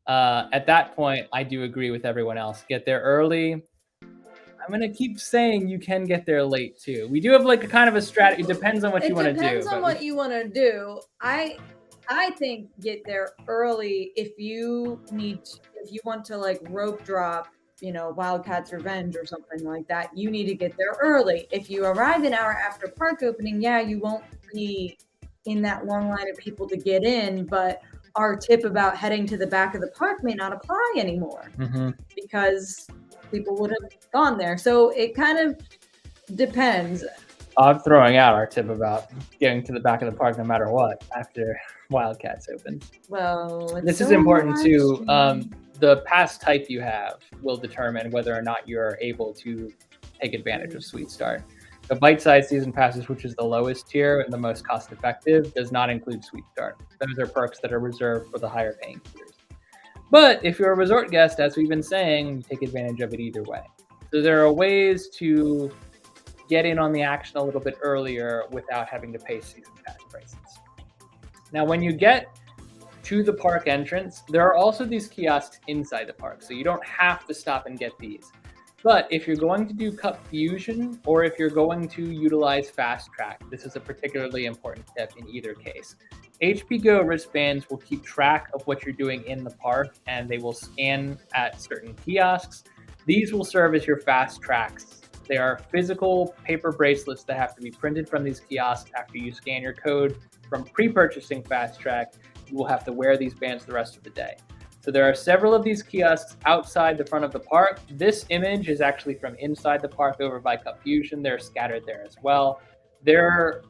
at that point, I do agree with everyone else. Get there early. I'm going to keep saying you can get there late too. We do have like a kind of a strategy. It depends on what you want to do. It depends on what you want to do. I think get there early if you want to like rope drop, Wildcat's Revenge or something like that. You need to get there early. If you arrive an hour after park opening, you won't be in that long line of people to get in, but our tip about heading to the back of the park may not apply anymore because people would have gone there. So it kind of depends. I'm throwing out our tip about getting to the back of the park no matter what after Wildcats opens. Well, this is important too. The pass type you have will determine whether or not you're able to take advantage of Sweet Start. The bite-sized season passes, which is the lowest tier and the most cost-effective, does not include Sweet Start. Those are perks that are reserved for the higher-paying tiers. But if you're a resort guest, as we've been saying, you take advantage of it either way. So there are ways to get in on the action a little bit earlier without having to pay season pass prices. Now, when you get to the park entrance, there are also these kiosks inside the park, so you don't have to stop and get these. But if you're going to do Cup Fusion or if you're going to utilize Fast Track, this is a particularly important tip in either case. HP Go wristbands will keep track of what you're doing in the park, and they will scan at certain kiosks. These will serve as your Fast Tracks. They are physical paper bracelets that have to be printed from these kiosks after you scan your code. From pre-purchasing Fast Track, you will have to wear these bands the rest of the day. So there are several of these kiosks outside the front of the park. This image is actually from inside the park over by Cup Fusion. They're scattered there as well. There are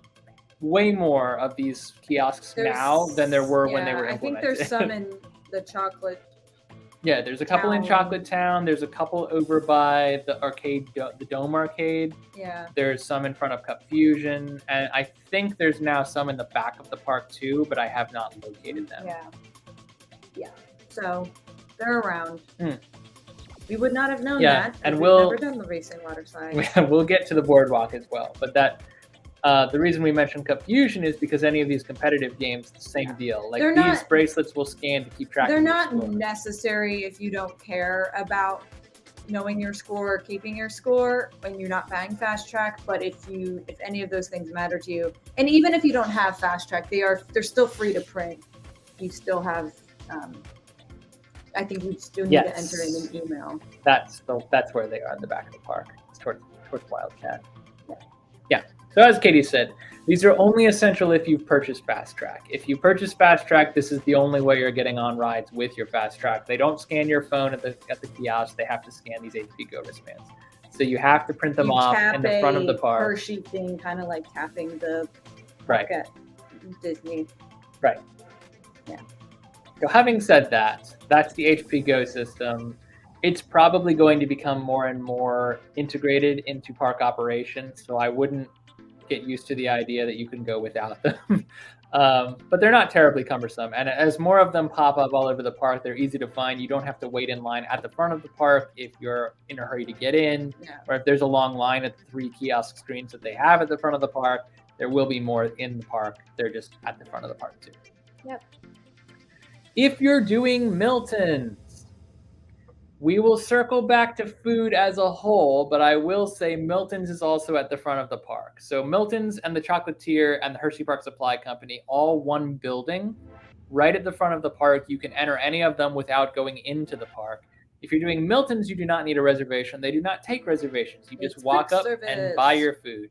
way more of these kiosks now than there were when they were implemented. I think there's some in the Chocolate. Yeah, there's a couple in Chocolate Town. There's a couple over by the arcade, the Dome Arcade. Yeah. There's some in front of Cup Fusion. And I think there's now some in the back of the park too, but I have not located them. Yeah. So they're around. We would not have known that. And we've never done the racing water slide. We'll get to the boardwalk as well. But that the reason we mentioned Cup Fusion is because any of these competitive games, the same deal. Like these bracelets will scan to keep track. They're not necessary if you don't care about knowing your score or keeping your score when you're not buying Fast Track. But if any of those things matter to you, and even if you don't have Fast Track, they're still free to print. You still have. I think we still need to enter in an email. That's where they are in the back of the park. It's towards Wildcat. Yeah. So as Katie said, these are only essential if you've purchased Fast Track. If you purchase Fast Track, this is the only way you're getting on rides with your Fast Track. They don't scan your phone at the kiosk. They have to scan these HP Go wristbands. So you have to print them off in the front of the park. Hershey thing, kind of like tapping the park at Disney. Right. Yeah. So having said that, that's the HP Go system. It's probably going to become more and more integrated into park operations, so I wouldn't get used to the idea that you can go without them. But they're not terribly cumbersome. And as more of them pop up all over the park, they're easy to find. You don't have to wait in line at the front of the park if you're in a hurry to get in, or if there's a long line at the 3 kiosk screens that they have at the front of the park. There will be more in the park. They're just at the front of the park too. Yep. If you're doing Milton's, we will circle back to food as a whole, but I will say Milton's is also at the front of the park. So Milton's and the Chocolatier and the Hersheypark Supply Company, all one building, right at the front of the park. You can enter any of them without going into the park. If you're doing Milton's, you do not need a reservation. They do not take reservations. You just walk up and buy your food.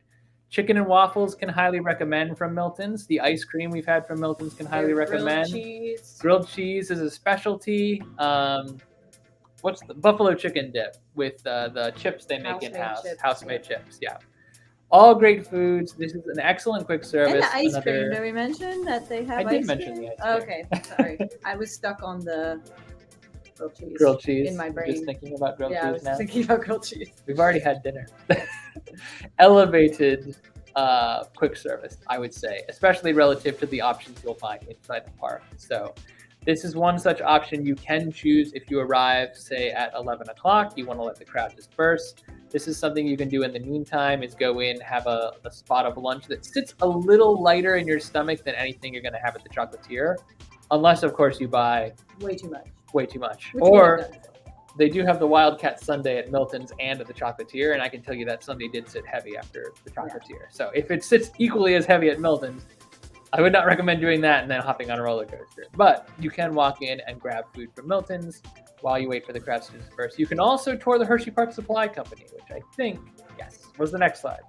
Chicken and waffles can highly recommend from Milton's. The ice cream we've had from Milton's can highly recommend. Grilled cheese is a specialty. What's the buffalo chicken dip with the chips they make in-house? House-made chips, yeah. All great foods. This is an excellent quick service. And the ice cream, did we mention that they have ice cream? I did mention the ice cream. Okay, sorry. I was stuck on the grilled cheese. Grilled cheese. In my brain. Just thinking about grilled cheese now? Yeah, I was thinking about grilled cheese. We've already had dinner. Elevated quick service, I would say, especially relative to the options you'll find inside the park. So this is one such option you can choose if you arrive, say, at 11 o'clock. You want to let the crowd disperse. This is something you can do in the meantime, is go in, have a spot of lunch that sits a little lighter in your stomach than anything you're going to have at the Chocolatier. Unless, of course, you buy way too much. Or they do have the Wildcat Sundae at Milton's and at the Chocolatier, and I can tell you that Sundae did sit heavy after the Chocolatier. Yeah. So if it sits equally as heavy at Milton's, I would not recommend doing that and then hopping on a roller coaster. But you can walk in and grab food from Milton's while you wait for the crowds to disperse. You can also tour the Hersheypark Supply Company, which I think, yes, was the next slide.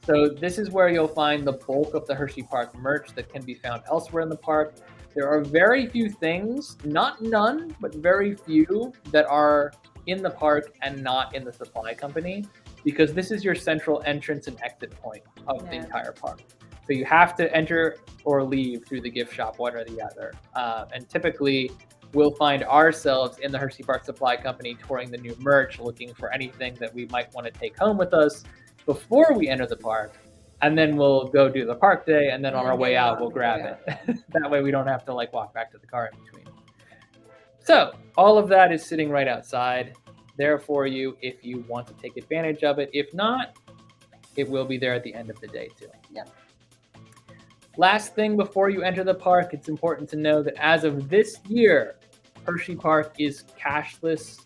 So this is where you'll find the bulk of the Hersheypark merch that can be found elsewhere in the park. There are very few things, not none, but very few that are in the park and not in the supply company, because this is your central entrance and exit point of the entire park. So you have to enter or leave through the gift shop, one or the other. And typically, we'll find ourselves in the Hersheypark Supply Company touring the new merch, looking for anything that we might want to take home with us before we enter the park. And then we'll go do the park day, and then on our way out, we'll grab it. That way we don't have to walk back to the car in between. So all of that is sitting right outside there for you if you want to take advantage of it. If not, it will be there at the end of the day too. Yep. Last thing before you enter the park, it's important to know that as of this year, Hersheypark is cashless.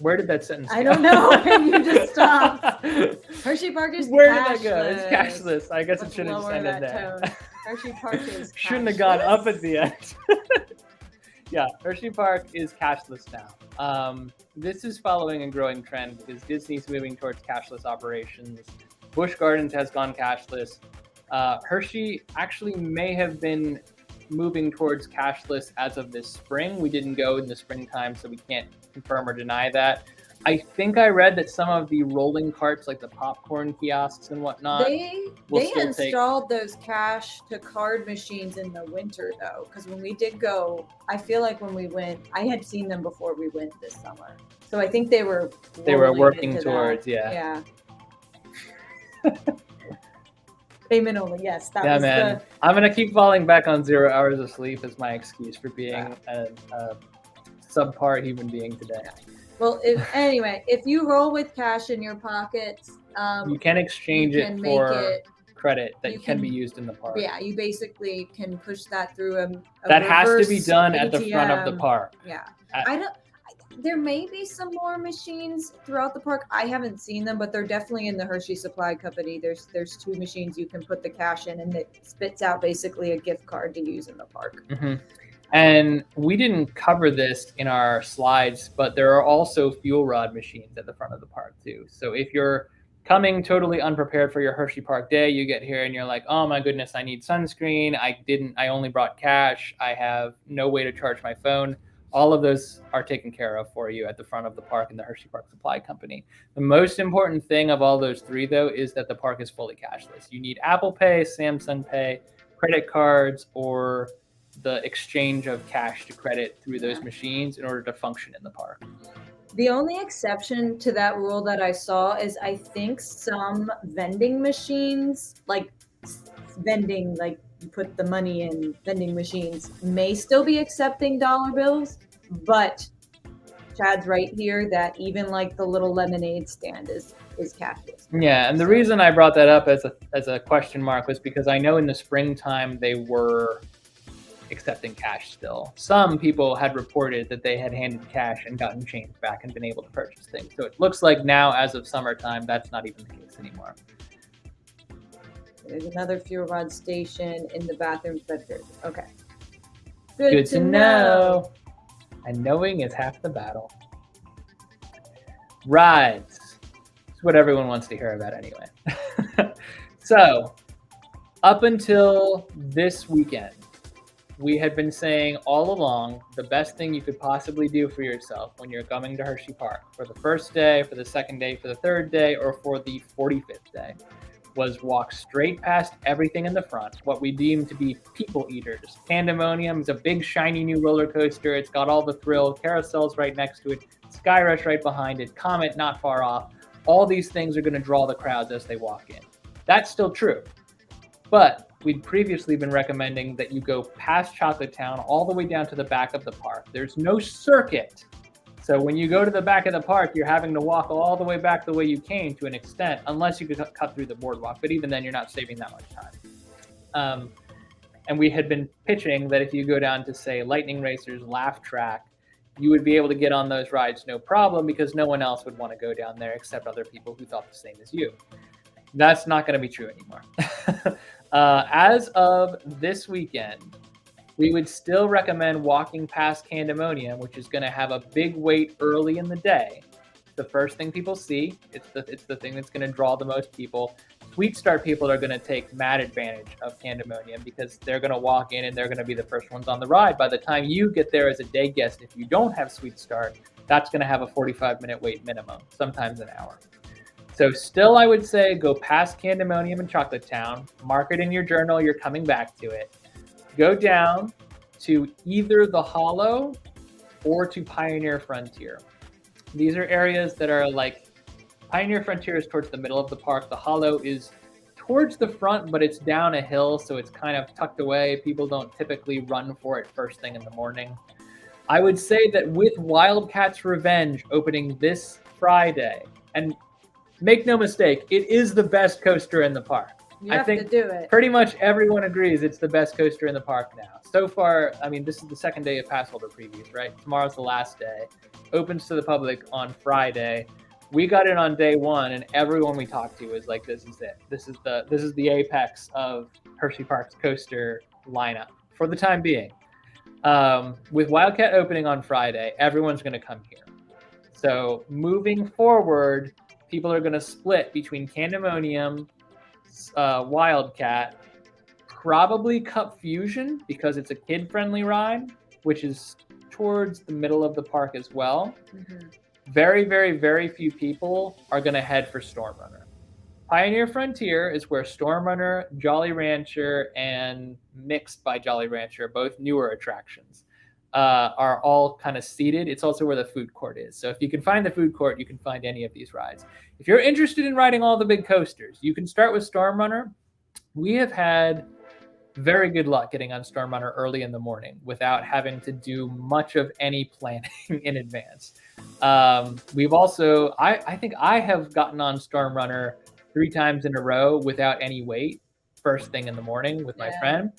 Where did that sentence go? I don't know. You just stopped. Hersheypark is Where cashless. did that go? It's cashless. I guess it should have just ended there. Hersheypark is cashless. Shouldn't have gone up at the end. Yeah, Hersheypark is cashless now. This is following a growing trend because Disney's moving towards cashless operations. Busch Gardens has gone cashless. Hershey actually may have been moving towards cashless as of this spring. We didn't go in the springtime, so we can't confirm or deny that. I think I read that some of the rolling carts, like the popcorn kiosks and whatnot, they installed those cash to card machines in the winter though, because when we did go, I feel like when we went, I had seen them before we went this summer. So I think they were working towards that. Yeah. Payment only, yes. That was man. I'm going to keep falling back on 0 hours of sleep as my excuse for being a subpar human being today. Well, anyway, if you roll with cash in your pockets, you can exchange it for credit that can be used in the park. Yeah, you basically can push that through a that has to be done ATM. At the front of the park. Yeah. There may be some more machines throughout the park. I haven't seen them, but they're definitely in the Hershey Supply Company. There's 2 machines you can put the cash in, and it spits out basically a gift card to use in the park. Mm-hmm. And we didn't cover this in our slides, but there are also fuel rod machines at the front of the park too. So if you're coming totally unprepared for your Hersheypark day, you get here and you're like, oh my goodness, I need sunscreen. I only brought cash. I have no way to charge my phone. All of those are taken care of for you at the front of the park in the Hersheypark Supply Company. The most important thing of all those 3, though, is that the park is fully cashless. You need Apple Pay, Samsung Pay, credit cards or the exchange of cash to credit through those machines in order to function in the park. The only exception to that rule that I saw is I think some vending machines, like vending, like you put the money in vending machines, may still be accepting dollar bills, but Chad's right here that even like the little lemonade stand is cashless. Yeah, and the reason I brought that up as a question mark was because I know in the springtime they were accepting cash still. Some people had reported that they had handed cash and gotten change back and been able to purchase things. So it looks like now, as of summertime, that's not even the case anymore. There's another fuel rod station in the bathroom bedroom. Okay. Good to know. And knowing is half the battle. Rides. It's what everyone wants to hear about anyway. So, up until this weekend, we had been saying all along the best thing you could possibly do for yourself when you're coming to Hersheypark for the first day, for the second day, for the third day, or for the 45th day was walk straight past everything in the front, what we deem to be people eaters. Pandemonium is a big shiny new roller coaster. It's got all the thrill, carousels right next to it, Sky Rush right behind it, Comet not far off. All these things are going to draw the crowds as they walk in. That's still true. But we'd previously been recommending that you go past Chocolate Town all the way down to the back of the park. There's no circuit. So when you go to the back of the park, you're having to walk all the way back the way you came to an extent, unless you could cut through the boardwalk. But even then, you're not saving that much time. And we had been pitching that if you go down to, say, Lightning Racer's Laugh Track, you would be able to get on those rides no problem because no one else would want to go down there except other people who thought the same as you. That's not going to be true anymore. As of this weekend, we would still recommend walking past Pandemonium, which is going to have a big wait early in the day. The first thing people see, it's the thing that's going to draw the most people. Sweet Start people are going to take mad advantage of Pandemonium because they're going to walk in and they're going to be the first ones on the ride. By the time you get there as a day guest, if you don't have Sweet Start, that's going to have a 45-minute wait minimum, sometimes an hour. So still, I would say go past Pandemonium and Chocolate Town, mark it in your journal, you're coming back to it. Go down to either the Hollow or to Pioneer Frontier. These are areas that are like, Pioneer Frontier is towards the middle of the park. The Hollow is towards the front, but it's down a hill, so it's kind of tucked away. People don't typically run for it first thing in the morning. I would say that with Wildcat's Revenge opening this Friday, and make no mistake, it is the best coaster in the park. I think to do it. Pretty much everyone agrees it's the best coaster in the park now. So far, I mean, this is the second day of pass holder previews, right? Tomorrow's the last day. Opens to the public on Friday. We got in on day one, and everyone we talked to is like, "This is it. This is the apex of Hersheypark's coaster lineup for the time being." With Wildcat opening on Friday, everyone's going to come here. So moving forward, people are going to split between Pandemonium, Wildcat, probably Cup Fusion because it's a kid-friendly ride, which is towards the middle of the park as well. Mm-hmm. Very, very, very few people are going to head for Storm Runner. Pioneer Frontier is where Storm Runner, Jolly Rancher, and Mixed by Jolly Rancher, both newer attractions, are all kind of seated. It's also where the food court is. So if you can find the food court, you can find any of these rides. If you're interested in riding all the big coasters, you can start with Storm Runner. We have had very good luck getting on Storm Runner early in the morning without having to do much of any planning in advance. We've also, I think I have gotten on Storm Runner 3 times in a row without any wait, first thing in the morning with my friend.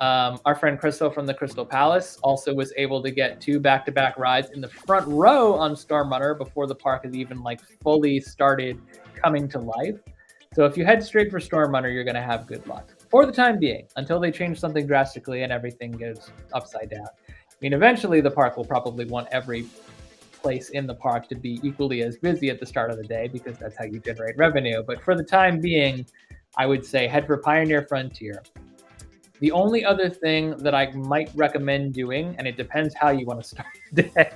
Our friend Crystal from the Crystal Palace also was able to get 2 back-to-back rides in the front row on Storm Runner before the park has even like fully started coming to life. So if you head straight for Storm Runner, you're going to have good luck for the time being until they change something drastically and everything goes upside down. I mean, eventually the park will probably want every place in the park to be equally as busy at the start of the day because that's how you generate revenue. But for the time being, I would say head for Pioneer Frontier. The only other thing that I might recommend doing, and it depends how you want to start the day,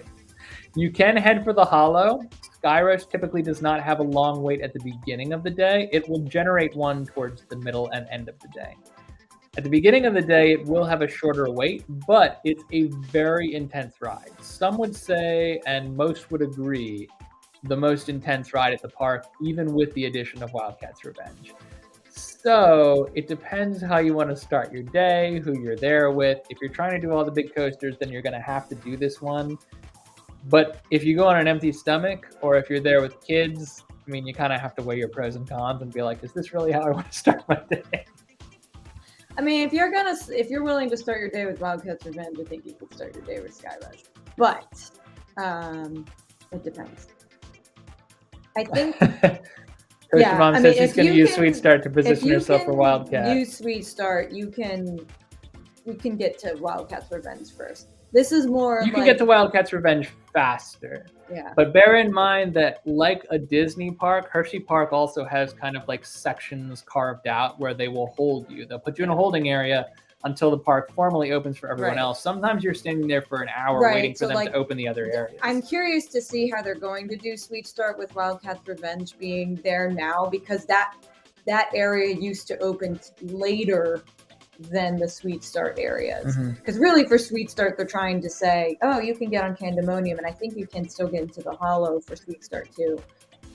you can head for the Hollow. Sky Rush typically does not have a long wait at the beginning of the day. It will generate one towards the middle and end of the day. At the beginning of the day, it will have a shorter wait, but it's a very intense ride. Some would say, and most would agree, the most intense ride at the park, even with the addition of Wildcat's Revenge. So it depends how you want to start your day, who you're there with. If you're trying to do all the big coasters, then you're going to have to do this one. But if you go on an empty stomach, or if you're there with kids, I mean, you kind of have to weigh your pros and cons and be like, is this really how I want to start my day? I mean, if you're willing to start your day with Wildcat's Revenge, I think you could start your day with Sky Rush. But it depends. I think. Coach Mom says she's going to use Sweet Start to position herself for Wildcat. Use Sweet Start, you can get to Wildcat's Revenge first. This is more. You can get to Wildcat's Revenge faster. Yeah. But bear in mind that, like a Disney park, Hersheypark also has kind of like sections carved out where they will hold you. They'll put you in a holding area until the park formally opens for everyone else. Sometimes you're standing there for an hour waiting for them to open the other areas. I'm curious to see how they're going to do Sweet Start with Wildcat's Revenge being there now, because that area used to open later than the Sweet Start areas. Because really for Sweet Start, they're trying to say, oh, you can get on Candemonium, and I think you can still get into the Hollow for Sweet Start too.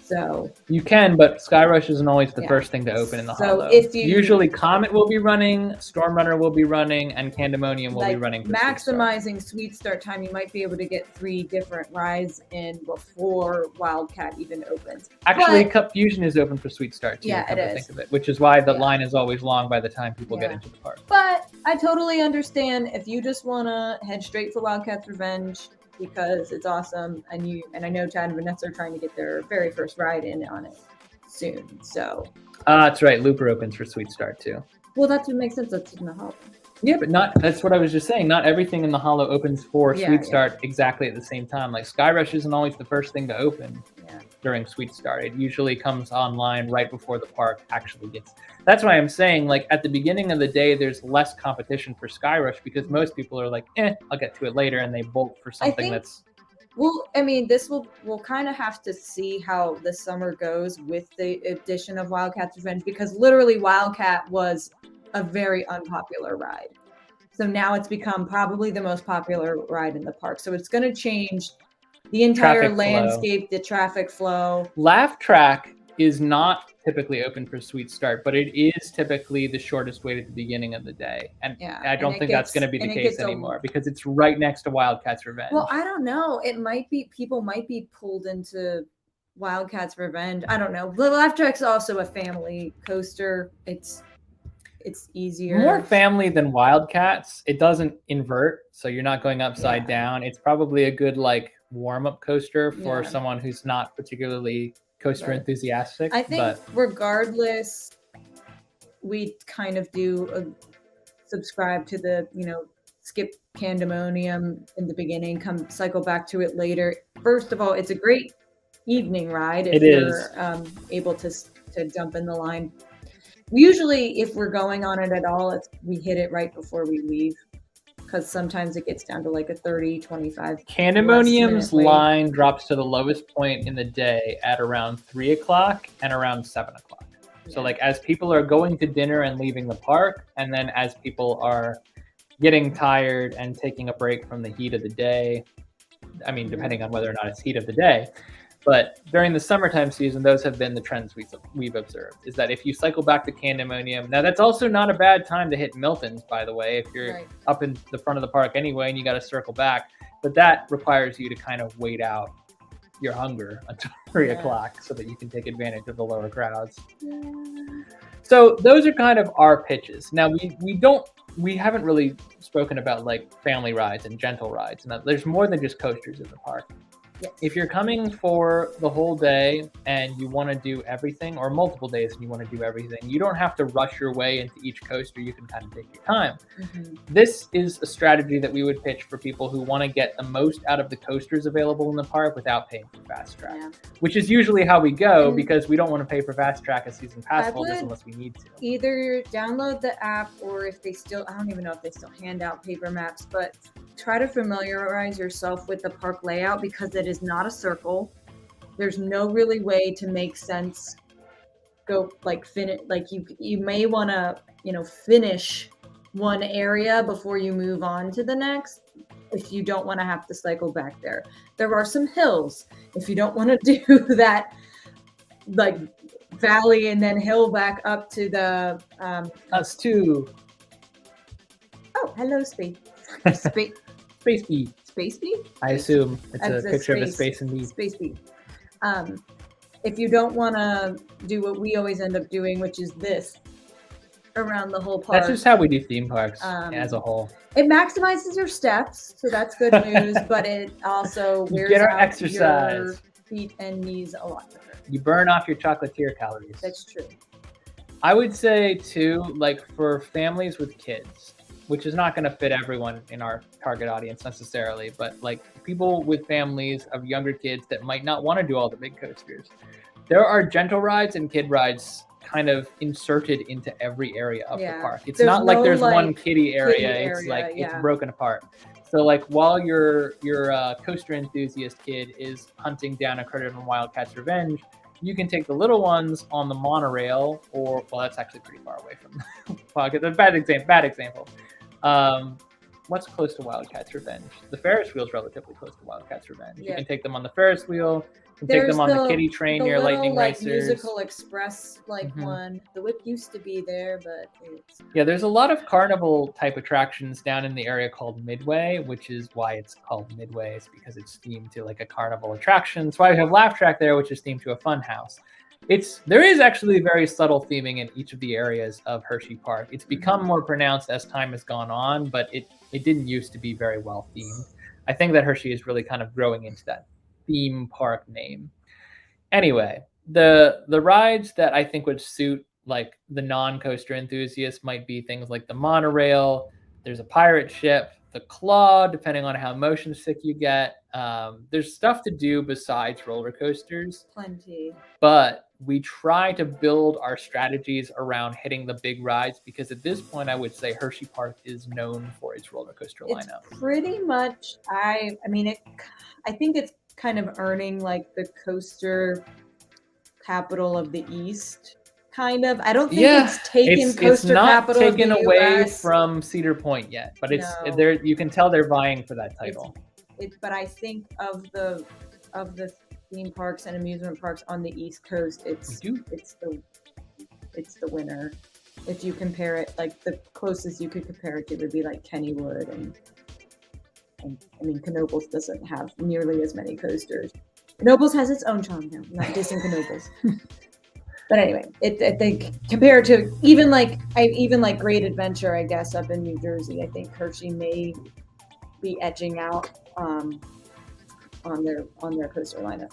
So you can, but Sky Rush isn't always the first thing to open in the Hollow. Usually Comet will be running, Storm Runner will be running, and Candemonium will be running for maximizing Sweet Start time, you might be able to get 3 different rides in before Wildcat even opens. Actually, Cup Fusion is open for Sweet Start too, it is. Think of it, which is why the line is always long by the time people get into the park. But I totally understand if you just want to head straight for Wildcat's Revenge, because it's awesome, and I know Chad and Vanessa are trying to get their very first ride in on it soon. So that's right, Looper opens for Sweet Start too. Well, that would make sense. That's in the Hollow. Yeah, but that's what I was just saying. Not everything in the Hollow opens for Sweet Start exactly at the same time. Like Sky Rush isn't always the first thing to open during Sweet Start. It usually comes online right before the park actually gets. That's why I'm saying, like, at the beginning of the day, there's less competition for Sky Rush because most people are like, I'll get to it later, and they bolt for something that's. Well, I mean, we'll kind of have to see how the summer goes with the addition of Wildcat's Revenge, because literally Wildcat was a very unpopular ride. So now it's become probably the most popular ride in the park. So it's going to change the entire landscape, the traffic flow. Laugh Track is not typically open for Sweet Start, but it is typically the shortest wait at the beginning of the day. And I don't think that's going to be the case anymore because it's right next to Wildcat's Revenge. Well, I don't know. It might be, people might be pulled into Wildcat's Revenge. I don't know. The Laugh Track's also a family coaster. It's easier. More family than Wildcats. It doesn't invert, so you're not going upside down. It's probably a good like warm-up coaster for someone who's not particularly coaster enthusiastic. I think regardless, we kind of do subscribe to the, skip Candemonium in the beginning, come cycle back to it later. First of all, it's a great evening ride if you're able to jump in the line. Usually, if we're going on it at all, we hit it right before we leave, because sometimes it gets down to like a 30, 25. Candemonium's line drops to the lowest point in the day at around 3 o'clock and around 7 o'clock. Yeah. So like as people are going to dinner and leaving the park, and then as people are getting tired and taking a break from the heat of the day, I mean, depending on whether or not it's heat of the day. But during the summertime season, those have been the trends we've observed, is that if you cycle back to Candemonium, now that's also not a bad time to hit Milton's, by the way, if you're up in the front of the park anyway and you got to circle back. But that requires you to kind of wait out your hunger until 3 o'clock so that you can take advantage of the lower crowds. Yeah. So those are kind of our pitches. Now, we haven't really spoken about like family rides and gentle rides. And there's more than just coasters in the park. Yes. If you're coming for the whole day and you want to do everything, or multiple days and you want to do everything, you don't have to rush your way into each coaster. You can kind of take your time. Mm-hmm. This is a strategy that we would pitch for people who want to get the most out of the coasters available in the park without paying for Fast Track, which is usually how we go, because we don't want to pay for Fast Track as season pass holders unless we need to. Either download the app, or if they still, I don't even know if they still hand out paper maps, but try to familiarize yourself with the park layout, because it is not a circle. There's no really way to make sense. Go like finish, like you may want to, finish one area before you move on to the next, if you don't want to have to cycle back there. There are some hills. If you don't want to do that, like valley and then hill back up to the Us too. Oh, hello, space. Space bee. Space bee? I assume it's a picture of a space and bee. Space bee. If you don't want to do what we always end up doing, which is this around the whole park. That's just how we do theme parks as a whole. It maximizes your steps, so that's good news, but it also wears get our out exercise. your feet and knees a lot quicker. You burn off your chocolatier calories. That's true. I would say too, like for families with kids, which is not going to fit everyone in our target audience necessarily, but like people with families of younger kids that might not want to do all the big coasters. There are gentle rides and kid rides kind of inserted into every area of the park. It's not like there's one kiddie area. It's like it's broken apart. So like while your coaster enthusiast kid is hunting down a critter from Wildcat's Revenge, you can take the little ones on the monorail, or well, that's actually pretty far away from Wildcat. A bad example. What's close to Wildcat's Revenge? The Ferris wheel's relatively close to Wildcat's Revenge. You can take them on the Ferris wheel. You can take them on the kiddie train near Lightning Racers. Musical Express one. The Whip used to be there, but it's... Yeah, there's a lot of carnival type attractions down in the area called Midway, which is why it's called Midway. It's because it's themed to like a carnival attraction. That's why we have Laugh Track there, which is themed to a fun house. There is actually very subtle theming in each of the areas of Hersheypark. It's become more pronounced as time has gone on, but it didn't used to be very well themed. I think that Hershey is really kind of growing into that theme park name. Anyway, the rides that I think would suit like the non-coaster enthusiasts might be things like the monorail. There's a pirate ship, the claw, depending on how motion sick you get. There's stuff to do besides roller coasters. Plenty. But we try to build our strategies around hitting the big rides because at this point, I would say Hersheypark is known for its roller coaster lineup. Pretty much, I think it's kind of earning like the coaster capital of the East. Kind of. I don't think it's taken coaster capital of the taken away US. From Cedar Point yet, but it's there. You can tell they're vying for that title. But I think of the theme parks and amusement parks on the East Coast, it's the winner. If you compare it, like the closest you could compare it to would be like Kennywood, and I mean Knoebels doesn't have nearly as many coasters. Knoebels has its own charm now. I'm not dissing Knoebels. But anyway, I think compared to even like Great Adventure, I guess up in New Jersey, I think Hershey may be edging out on their coaster lineup.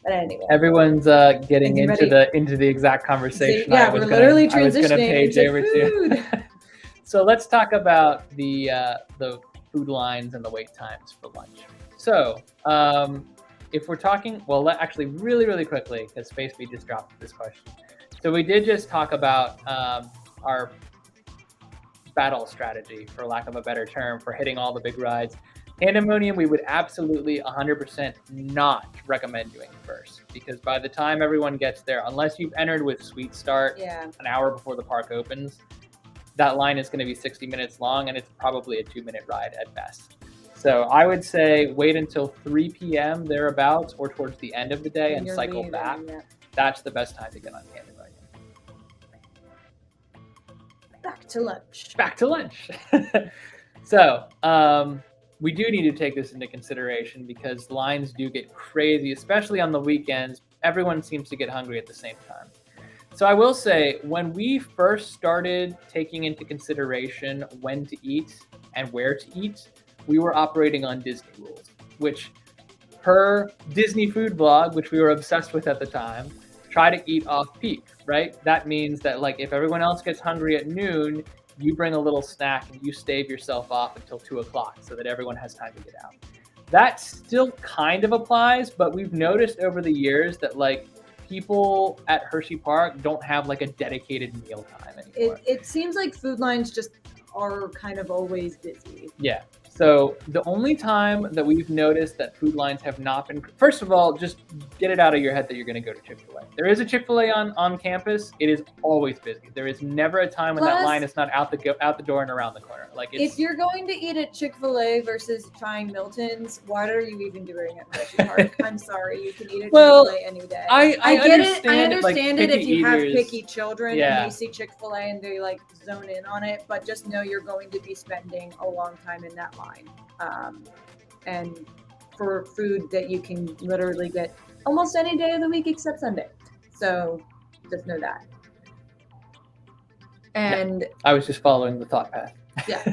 But anyway, everyone's getting into the exact conversation. Yeah, we're literally transitioning into food. So let's talk about the food lines and the wait times for lunch. So if we're talking, well, actually really, really quickly, because SpaceBee just dropped this question. So we did just talk about our battle strategy, for lack of a better term, for hitting all the big rides. Pandemonium, we would absolutely 100% not recommend doing first, because by the time everyone gets there, unless you've entered with Sweet Start an hour before the park opens, that line is going to be 60 minutes long, and it's probably a 2-minute ride at best. So I would say wait until 3 p.m. thereabouts, or towards the end of the day, and cycle back. Yeah. That's the best time to get on Pandemonium. Back to lunch. Back to lunch. So we do need to take this into consideration because lines do get crazy, especially on the weekends. Everyone seems to get hungry at the same time. So I will say, when we first started taking into consideration when to eat and where to eat, we were operating on Disney rules, which per Disney food blog, which we were obsessed with at the time, try to eat off peak, right? That means that like if everyone else gets hungry at noon, you bring a little snack and you stave yourself off until 2 o'clock so that everyone has time to get out. That still kind of applies, but we've noticed over the years that like people at Hersheypark don't have like a dedicated meal time anymore. It seems like food lines just are kind of always busy. Yeah. So the only time that we've noticed that food lines have not been, first of all, just get it out of your head that you're going to go to Chick-fil-A. There is a Chick-fil-A on campus. It is always busy. There is never a time when that line is not out the door and around the corner. Like if you're going to eat at Chick-fil-A versus trying Milton's, what are you even doing at Hersheypark? I'm sorry, you can eat at Chick-fil-A any day. I get it. I understand it if you have picky children and they see Chick-fil-A and they like zone in on it, but just know you're going to be spending a long time in that line. And for food that you can literally get almost any day of the week except Sunday. So just know that. And I was just following the thought path. Yeah.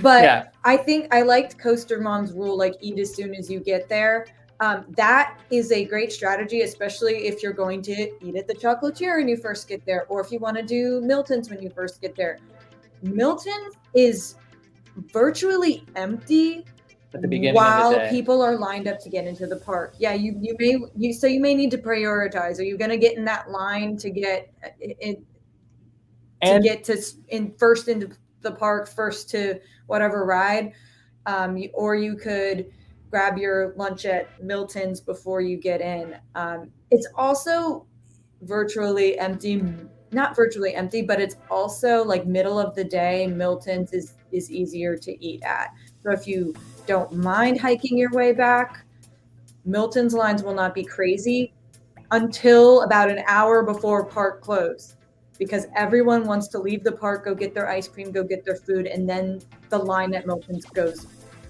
But I think I liked Coaster Mom's rule, like eat as soon as you get there. That is a great strategy, especially if you're going to eat at the Chocolatier when you first get there, or if you want to do Milton's when you first get there. Milton's is virtually empty at the beginning while of the day. People are lined up to get into the park. Yeah, you may need to prioritize. Are you going to get in that line to get in first into the park, first to whatever ride, or you could grab your lunch at Milton's before you get in. It's also virtually empty. Not virtually empty, but it's also like middle of the day. Milton's is easier to eat at. So if you don't mind hiking your way back, Milton's lines will not be crazy until about an hour before park close, because everyone wants to leave the park, go get their ice cream, go get their food, and then the line at Milton's goes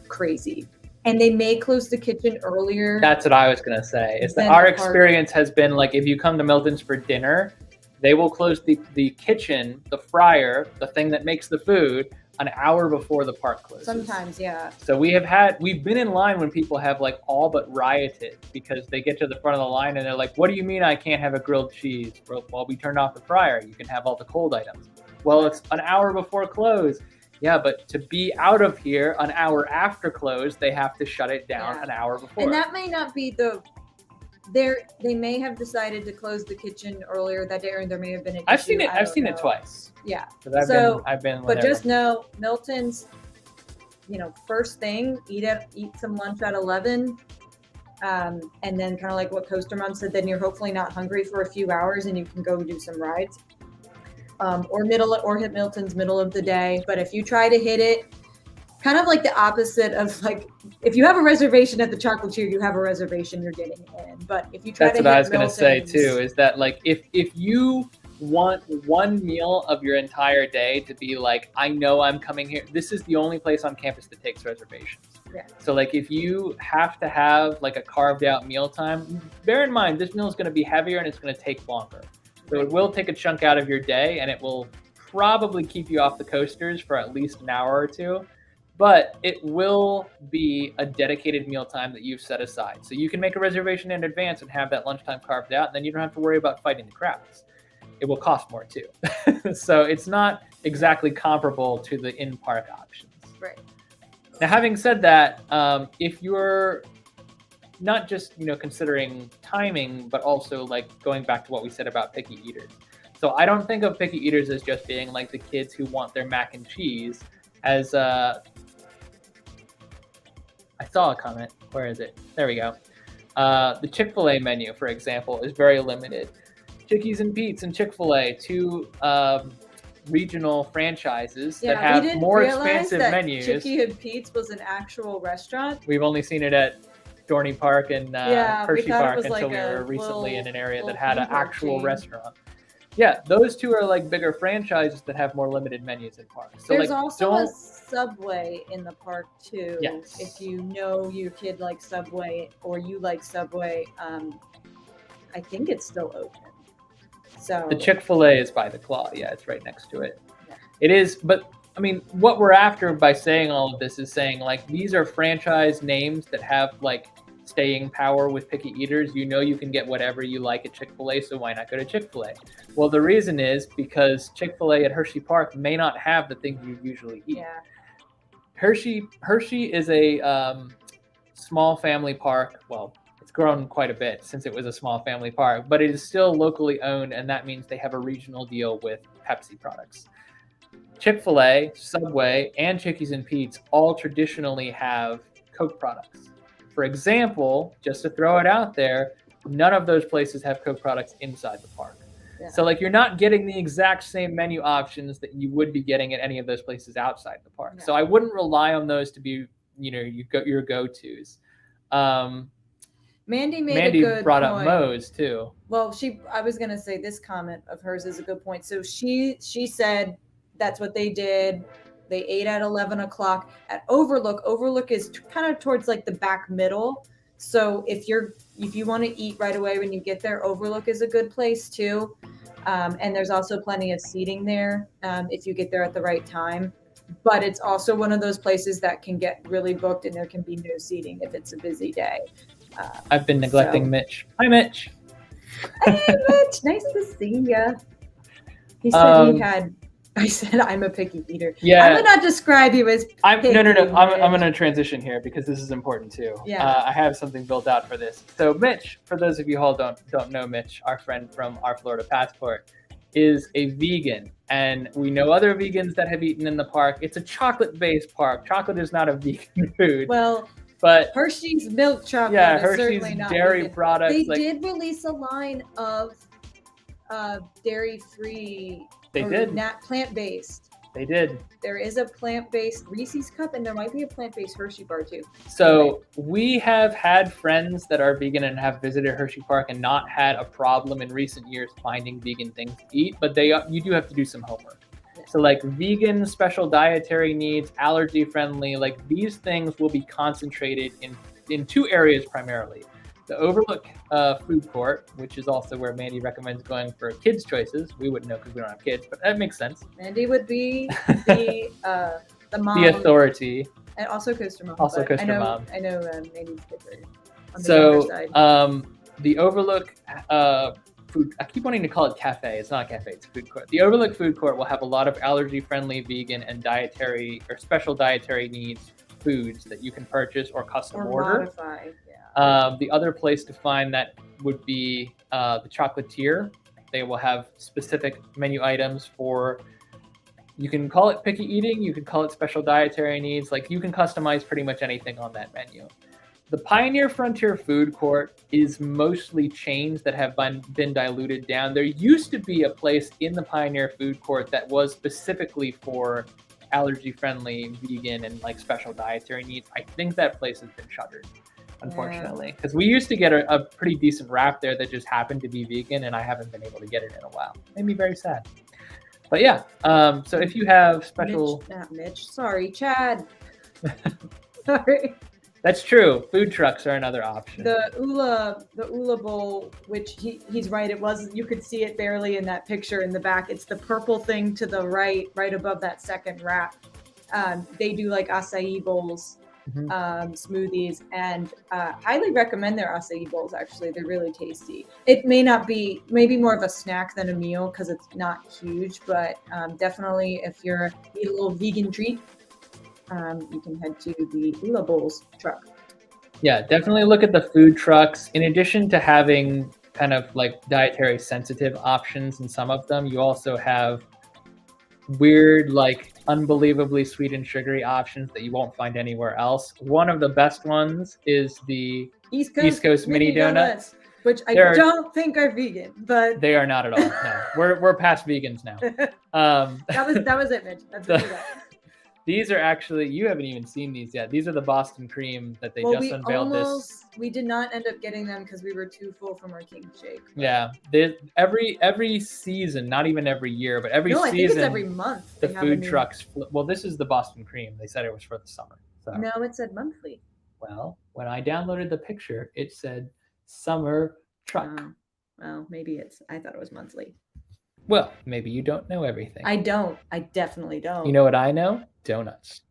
crazy. And they may close the kitchen earlier. That's what I was going to say. Is that our experience has been like, if you come to Milton's for dinner, they will close the kitchen, the fryer, the thing that makes the food, an hour before the park closes. Sometimes, yeah. So we've been in line when people have like all but rioted because they get to the front of the line and they're like, what do you mean I can't have a grilled cheese? Well, we turned off the fryer. You can have all the cold items. Well, it's an hour before close. Yeah, but to be out of here an hour after close, they have to shut it down an hour before. And that may not be they may have decided to close the kitchen earlier that day, or there may have been an issue. I've seen it twice. Yeah. I've been. But just know Milton's, first thing, eat some lunch at 11, and then kind of like what Coaster Mom said, then you're hopefully not hungry for a few hours and you can go do some rides, or hit Milton's middle of the day. But if you try to hit it, kind of like the opposite of like, if you have a reservation at the Chocolatier, you have a reservation, you're getting in. But if you try That's to what hit I was going to say Milton's, too, is that like, if you want one meal of your entire day to be like, I know I'm coming here, this is the only place on campus that takes reservations. Yeah. So like, if you have to have like a carved out meal time, bear in mind, this meal is going to be heavier and it's going to take longer. So it will take a chunk out of your day and it will probably keep you off the coasters for at least an hour or two. But it will be a dedicated mealtime that you've set aside. So you can make a reservation in advance and have that lunchtime carved out, and then you don't have to worry about fighting the crowds. It will cost more too. So it's not exactly comparable to the in-park options. Right. Now, having said that, if you're not just considering timing, but also like going back to what we said about picky eaters. So I don't think of picky eaters as just being like the kids who want their mac and cheese. As I saw a comment. Where is it? There we go. The Chick-fil-A menu, for example, is very limited. Chickies and Pete's and Chick-fil-A, two regional franchises that have more expansive menus. Chickie and Pete's was an actual restaurant. We've only seen it at Dorney Park and Hersheypark until we were recently in an area that had an actual restaurant. Yeah, those two are like bigger franchises that have more limited menus in parks. So there's also a Subway in the park too. Yes. If you know your kid likes Subway or you like Subway, I think it's still open. So the Chick-fil-A is by the Claw. Yeah, it's right next to it. Yeah. It is, but I mean, what we're after by saying all of this is saying like these are franchise names that have like staying power with picky eaters. You can get whatever you like at Chick-fil-A, so why not go to Chick-fil-A? Well, the reason is because Chick-fil-A at Hersheypark may not have the things you usually eat. Yeah. Hershey is a small family park. Well, it's grown quite a bit since it was a small family park, but it is still locally owned, and that means they have a regional deal with Pepsi products. Chick-fil-A, Subway, and Chickies and Pete's all traditionally have Coke products. For example, just to throw it out there, none of those places have Coke products inside the park. Yeah. So like you're not getting the exact same menu options that you would be getting at any of those places outside the park. Yeah. So I wouldn't rely on those to be, your go-tos. Mandy brought point. up Moe's too. Well, I was gonna say this comment of hers is a good point. So she said that's what they did. They ate at 11 o'clock at Overlook. Overlook is kind of towards like the back middle. So if you want to eat right away when you get there, Overlook is a good place too. And there's also plenty of seating there if you get there at the right time. But it's also one of those places that can get really booked and there can be no seating if it's a busy day. I've been neglecting Mitch. Hi, Mitch. Hey, Mitch. Nice to see you. He said I said I'm a picky eater. Yeah. I would not describe you as picky. No. I'm going to transition here because this is important too. Yeah. I have something built out for this. So Mitch, for those of you who don't know Mitch, our friend from our Florida Passport, is a vegan. And we know other vegans that have eaten in the park. It's a chocolate-based park. Chocolate is not a vegan food. Well, but Hershey's milk chocolate is Hershey's certainly not dairy vegan. products. They did release a line of dairy-free. They did. Plant-based. They did. There is a plant-based Reese's cup, and there might be a plant-based Hershey bar too. So we have had friends that are vegan and have visited Hersheypark and not had a problem in recent years finding vegan things to eat, but you do have to do some homework. Yeah. So like vegan special dietary needs, allergy friendly, like these things will be concentrated in two areas primarily. The Overlook food court, which is also where Mandy recommends going for kids' choices. We wouldn't know because we don't have kids, but that makes sense. Mandy would be the mom. The authority. And also Coaster Mom. Also Coaster Mom. I know Mandy's different. So the Overlook food, I keep wanting to call it cafe. It's not a cafe, it's a food court. The Overlook food court will have a lot of allergy-friendly, vegan, and dietary or special dietary needs foods that you can purchase or custom order. Modify. The other place to find that would be the Chocolatier. They will have specific menu items for, you can call it picky eating, you can call it special dietary needs, like you can customize pretty much anything on that menu. The Pioneer Frontier Food Court is mostly chains that have been diluted down. There used to be a place in the Pioneer Food Court that was specifically for allergy-friendly, vegan, and like special dietary needs. I think that place has been shuttered, unfortunately, because we used to get a pretty decent wrap there that just happened to be vegan, and I haven't been able to get it in a while. Made me very sad. But yeah, so if you have special... Sorry, Chad. Sorry. That's true. Food trucks are another option. The Ula Bowl, which he's right, it was, you could see it barely in that picture in the back. It's the purple thing to the right above that second wrap. They do like acai bowls. Smoothies, and highly recommend their acai bowls. Actually, they're really tasty. It may not be, maybe more of a snack than a meal because it's not huge, but definitely if you're need a little vegan treat, you can head to the Ula Bowls truck. Yeah, definitely look at the food trucks. In addition to having kind of like dietary sensitive options in some of them, you also have weird, like unbelievably sweet and sugary options that you won't find anywhere else. One of the best ones is the East Coast Mini Donuts, which I don't think are vegan, but they are not at all. No, we're past vegans now. That was it, Mitch. That's what you got. These are actually, you haven't even seen these yet. These are the Boston Cream that they just unveiled We did not end up getting them because we were too full from our King Shake. But... Yeah, every season, not even every year, but every season. I think it's every month. The food trucks. Well, this is the Boston Cream. They said it was for the summer. So. No, it said monthly. Well, when I downloaded the picture, it said summer truck. Well, maybe I thought it was monthly. Well, maybe you don't know everything. I don't. I definitely don't. You know what I know? Donuts.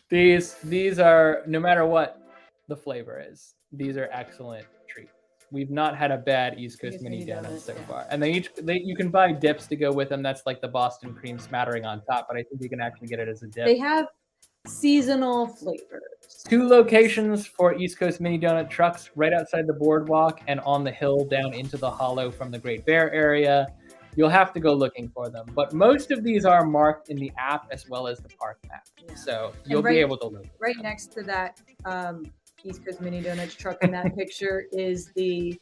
These are, no matter what the flavor is, these are excellent treats. We've not had a bad East Coast Mini Donuts so far. And you can buy dips to go with them. That's like the Boston Cream smattering on top, but I think you can actually get it as a dip. They have seasonal flavors. 2 locations for East Coast Mini Donut trucks, right outside the boardwalk and on the hill down into the hollow from the Great Bear area. you'll have to go looking for them. But most of these are marked in the app as well as the park map. Yeah. So you'll be able to look. Right next to that East Coast Mini Donuts truck in that picture is the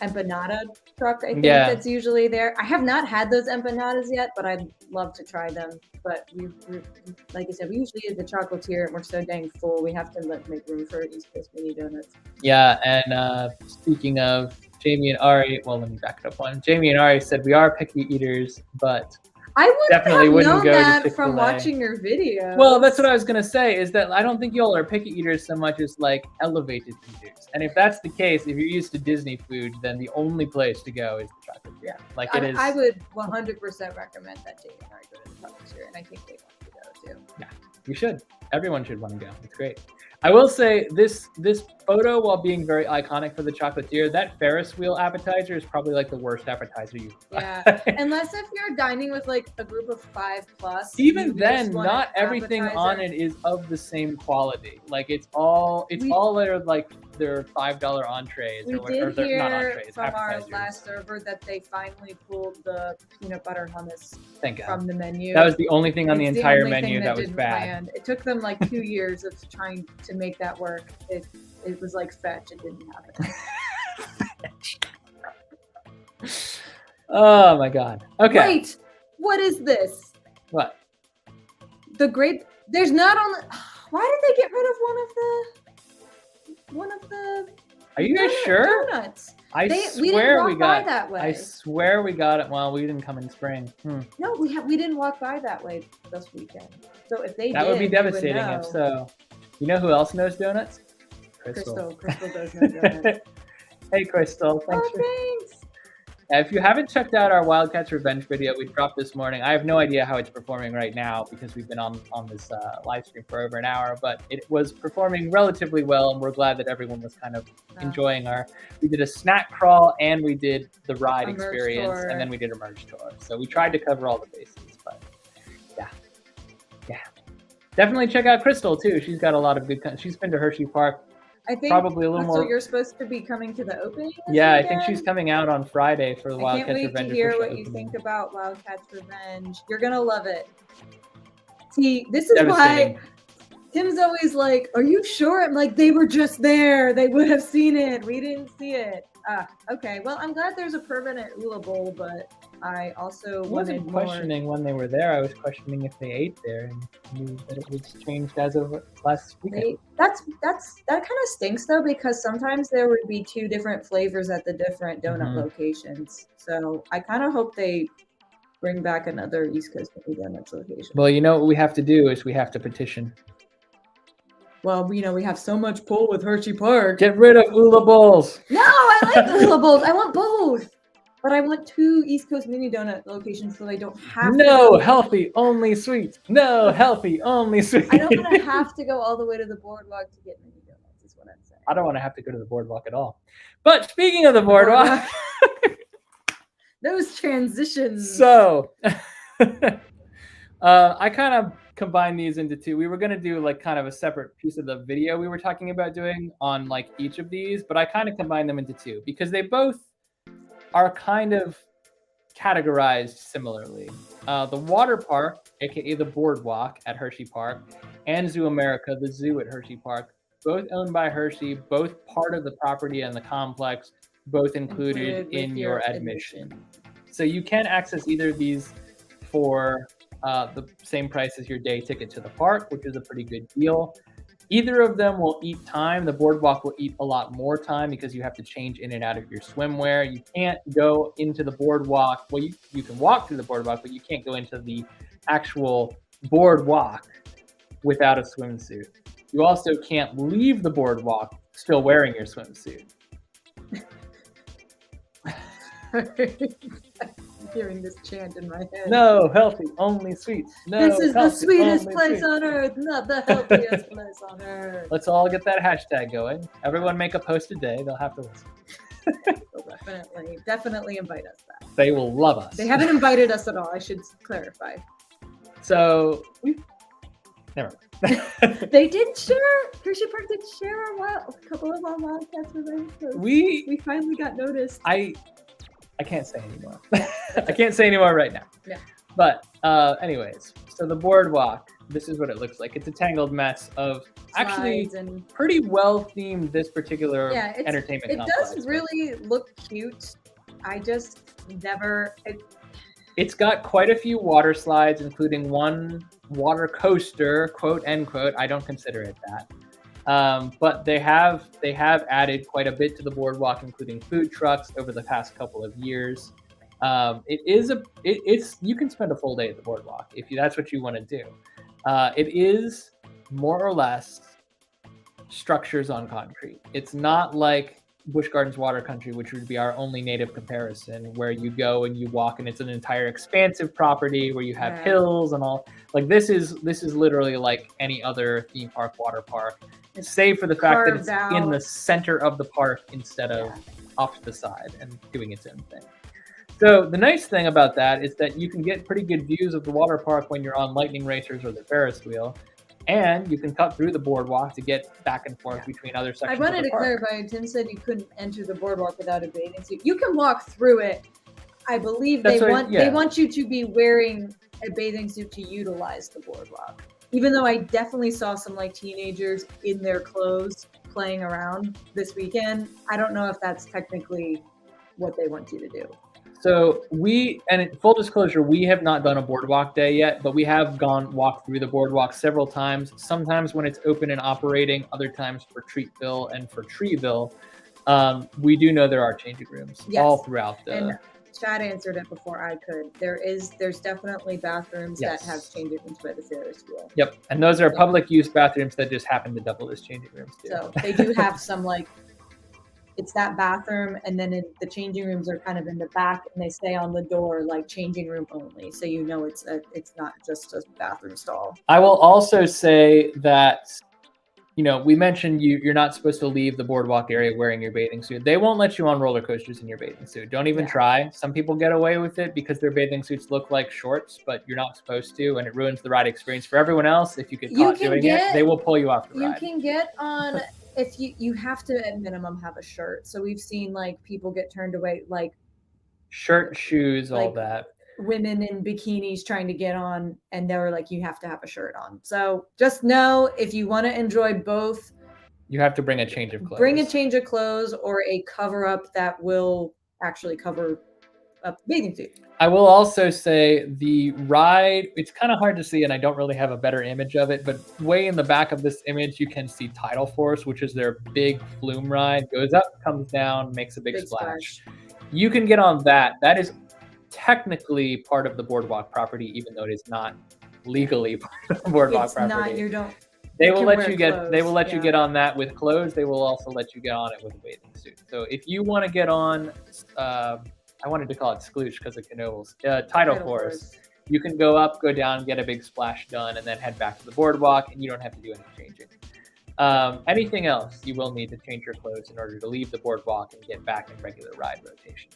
empanada truck, I think, that's usually there. I have not had those empanadas yet, but I'd love to try them. But we like I said, we usually eat the chocolatier, and we're so dang full, we have to make room for East Coast Mini Donuts. Yeah, and speaking of Jamie and Ari, well, let me back it up one. Jamie and Ari said we are picky eaters, but I wouldn't have known that from watching your video. Well, that's what I was going to say, is that I don't think y'all are picky eaters so much as like elevated eaters. And if that's the case, if you're used to Disney food, then the only place to go is the Chocolatier. Yeah. Like it is. I would 100% recommend that Jamie and Ari go to the Chocolatier, and I think they want to go too. Yeah, you should. Everyone should want to go. It's great. I will say this photo, while being very iconic for the Chocolatier, that Ferris wheel appetizer is probably like the worst appetizer you've Yeah, unless if you're dining with like a group of 5+. Even then, not everything on it is of the same quality. Like it's all their $5 entrees or not entrees, from our last server that they finally pulled the peanut butter hummus from the menu. That was the only thing on the entire menu that was bad. Land. It took them like 2 years of trying to make that work. It was like fetch. It didn't happen. Oh my god. Okay. Wait, what is this? What? The grape. There's not only. Why did they get rid of one of the? Are you guys sure? Donuts. I swear we got that way. I swear we got it. Well, we didn't come in spring. No, we didn't walk by that way this weekend. So if they that would be devastating. If so, you know who else knows donuts? Crystal does know donuts. Hey, Crystal. Thanks. If you haven't checked out our Wildcat's Revenge video we dropped this morning, I have no idea how it's performing right now because we've been on this live stream for over an hour, but it was performing relatively well, and we're glad that everyone was kind of enjoying we did a snack crawl, and we did the ride experience, and then we did a merge tour. So we tried to cover all the bases, but yeah. Definitely check out Crystal too. She's got a lot of good, she's been to Hersheypark. I think probably a little more. So you're supposed to be coming to the opening? Yeah, I think she's coming out on Friday for the Wildcat's Revenge. I can't wait to hear what you think about Wildcat's Revenge. You're gonna love it. See, this is why Tim's always like, "Are you sure?" I'm like, "They were just there. They would have seen it. We didn't see it." Okay. Well, I'm glad there's a permanent Ula Bowl, but I also wasn't questioning when they were there. I was questioning if they ate there and knew that it was changed as of last weekend. That kind of stinks though, because sometimes there would be 2 different flavors at the different donut locations. So I kind of hope they bring back another East Coast Mini Donuts location. Well, you know what we have to do is we have to petition. Well, we have so much pull with Hersheypark. Get rid of Ula Bowls. No, I like Ula Bowls. I want both. But I want 2 East Coast Mini Donut locations so I don't have to. No, healthy, only sweet. No, healthy, only sweet. I don't want to have to go all the way to the boardwalk to get Mini Donuts, is what I'm saying. I don't want to have to go to the boardwalk at all. But speaking of the boardwalk. Those transitions. So, I kind of combine these into 2. We were going to do like kind of a separate piece of the video we were talking about doing on like each of these, but I kind of combined them into 2 because they both are kind of categorized similarly. The water park, aka the boardwalk at Hersheypark, and Zoo America, the zoo at Hersheypark, both owned by Hershey, both part of the property and the complex, both included in your admission. So you can access either of these for the same price as your day ticket to the park, which is a pretty good deal. Either of them will eat time. The boardwalk will eat a lot more time because you have to change in and out of your swimwear. You can't go into the boardwalk. Well, you can walk through the boardwalk, but you can't go into the actual boardwalk without a swimsuit. You also can't leave the boardwalk still wearing your swimsuit. Hearing this chant in my head. No, healthy, only sweets. No, this is the sweetest place on earth, not the healthiest place on earth. Let's all get that hashtag going. Everyone make a post a day. They'll have to listen. They'll definitely invite us back. They will love us. They haven't invited us at all. I should clarify. So never mind. They did share. Hersheypark did share a couple of our Wildcats Revenge posts. We finally got noticed. I can't say anymore. I can't say anymore right now. Yeah. But anyways, so the boardwalk, this is what it looks like. It's a tangled mess of actually and pretty well themed this particular entertainment it complex. does really look cute. I just never. It's got quite a few water slides, including one water coaster, quote unquote. I don't consider it that. But they have added quite a bit to the boardwalk, including food trucks over the past couple of years. It's you can spend a full day at the boardwalk if that's what you want to do. It is more or less structures on concrete. It's not like Busch Gardens Water Country, which would be our only native comparison, where you go and you walk and it's an entire expansive property where you have hills and all. Like this is literally like any other theme park, water park, save for the fact that it's in the center of the park instead of off to the side and doing its own thing. So the nice thing about that is that you can get pretty good views of the water park when you're on lightning racers or the Ferris wheel, and you can cut through the boardwalk to get back and forth between other sections. I wanted to clarify. Tim said you couldn't enter the boardwalk without a bathing suit. You can walk through it. I believe they want you to be wearing a bathing suit to utilize the boardwalk. Even though I definitely saw some like teenagers in their clothes playing around this weekend, I don't know if that's technically what they want you to do. So full disclosure, we have not done a boardwalk day yet, but we have walked through the boardwalk several times, sometimes when it's open and operating, other times for Treatville and for Treeville. We do know there are changing rooms all throughout and Chad answered it before I could. There's definitely bathrooms that have changing rooms by the Ferris wheel. Yep. And those are public use bathrooms that just happen to double as changing rooms too. So they do have some like, it's that bathroom, and then the changing rooms are kind of in the back, and they say on the door like changing room only, so you know it's not just a bathroom stall. I will also say that, we mentioned you're not supposed to leave the boardwalk area wearing your bathing suit. They won't let you on roller coasters in your bathing suit. Don't even try. Some people get away with it because their bathing suits look like shorts, but you're not supposed to, and it ruins the ride experience for everyone else. If you get caught doing it, they will pull you off the ride. You can get on. If you have to at minimum have a shirt. So we've seen like people get turned away, like shirt, shoes, all that. Women in bikinis trying to get on, and they were like, you have to have a shirt on. So just know if you want to enjoy both, you have to bring a change of clothes. Bring a change of clothes or a cover up that will actually cover up the bathing suit. I will also say the ride, it's kind of hard to see, and I don't really have a better image of it, but way in the back of this image, you can see Tidal Force, which is their big flume ride. Goes up, comes down, makes a big splash. You can get on that. That is technically part of the boardwalk property, even though it is not legally part of the boardwalk property. They will let you get. They will let you get on that with clothes. They will also let you get on it with a bathing suit. So if you want to get on, I wanted to call it sploosh because of canoes. Tidal Force. You can go up, go down, get a big splash done, and then head back to the boardwalk, and you don't have to do any changing. Anything else, you will need to change your clothes in order to leave the boardwalk and get back in regular ride rotation.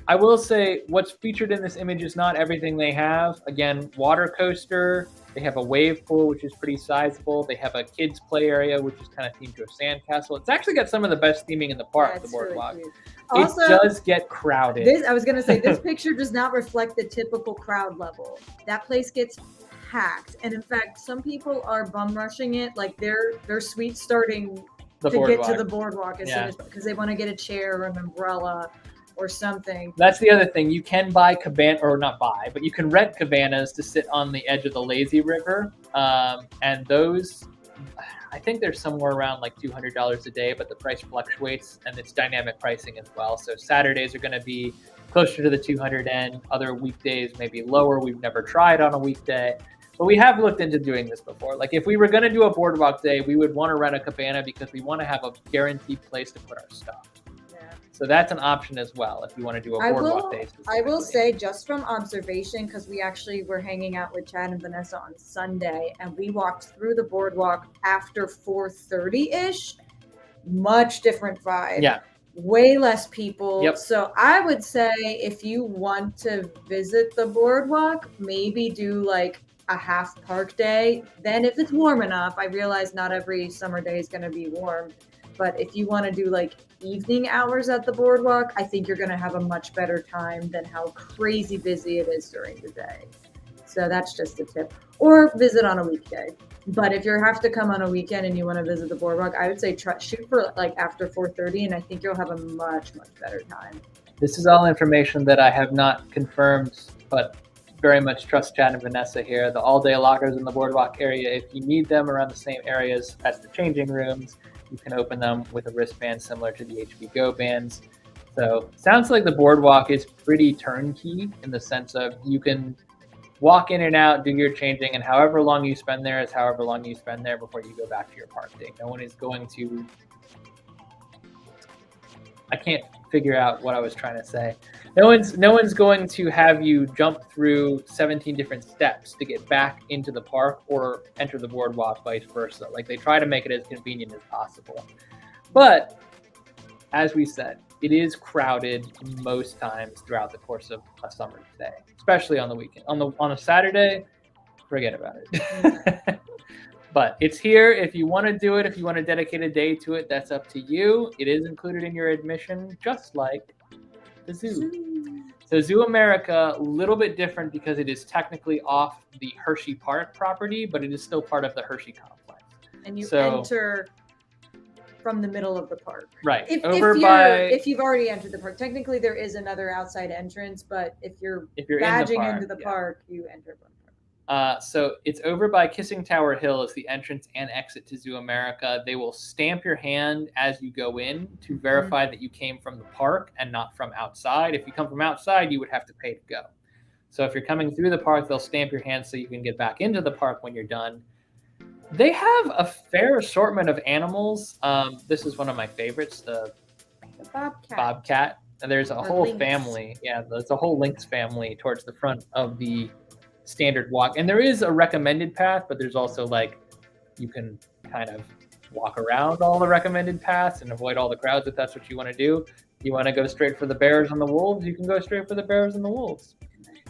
I will say what's featured in this image is not everything they have. Again, water coaster. They have a wave pool, which is pretty sizable. They have a kids play area, which is kind of themed to a sandcastle. It's actually got some of the best theming in the park, the boardwalk. Really also, it does get crowded. I was going to say, this picture does not reflect the typical crowd level. That place gets packed. And in fact, some people are bum rushing it. Like they're sweet starting to get to the boardwalk as soon as, because they want to get a chair or an umbrella or something. That's the other thing. You can buy but you can rent cabanas to sit on the edge of the lazy river. And those, I think they're somewhere around like $200 a day, but the price fluctuates and it's dynamic pricing as well. So Saturdays are going to be closer to the 200 end. Other weekdays may be lower. We've never tried on a weekday, but we have looked into doing this before. Like if we were going to do a boardwalk day, we would want to rent a cabana because we want to have a guaranteed place to put our stuff. So that's an option as well if you want to do a boardwalk day. I will say, just from observation, because we actually were hanging out with Chad and Vanessa on Sunday, and we walked through the boardwalk after 4:30-ish. Much different vibe. Yeah. Way less people. Yep. So I would say if you want to visit the boardwalk, maybe do like a half park day. Then if it's warm enough, I realize not every summer day is going to be warm. But if you want to do like evening hours at the boardwalk, I think you're going to have a much better time than how crazy busy it is during the day. So that's just a tip. Or visit on a weekday. But if you have to come on a weekend and you want to visit the boardwalk, I would say shoot for like after 4:30, and I think you'll have a much better time. This is all information that I have not confirmed, but very much trust Chad and Vanessa here. The all-day lockers in the boardwalk area, if you need them around the same areas as the changing rooms, you can open them with a wristband similar to the HB Go bands. So sounds like the boardwalk is pretty turnkey in the sense of you can walk in and out, do your changing, and however long you spend there is however long you spend there before you go back to your park day. No one is going to... I can't figure out what I was trying to say. No one's going to have you jump through 17 different steps to get back into the park or enter the boardwalk, vice versa. Like, they try to make it as convenient as possible. But as we said, it is crowded most times throughout the course of a summer day, especially on the weekend. On a Saturday, forget about it. But it's here. If you want to do it, if you want to dedicate a day to it, that's up to you. It is included in your admission, just like the zoo. So Zoo America, a little bit different because it is technically off the Hersheypark property, but it is still part of the Hershey complex. And you enter from the middle of the park. Right. If you've already entered the park. Technically, there is another outside entrance, but if you're badging into the park, you enter from. So it's over by Kissing Tower Hill is the entrance and exit to Zoo America. They will stamp your hand as you go in to verify that you came from the park and not from outside. If you come from outside, you would have to pay to go. So if you're coming through the park, they'll stamp your hand so you can get back into the park when you're done. They have a fair assortment of animals. This is one of my favorites, the bobcat. And there's a whole family. Yeah, there's a whole lynx family towards the front of the standard walk, and there is a recommended path, but there's also like you can kind of walk around all the recommended paths and avoid all the crowds if that's what you want to do. If you want to go straight for the bears and the wolves, you can go straight for the bears and the wolves.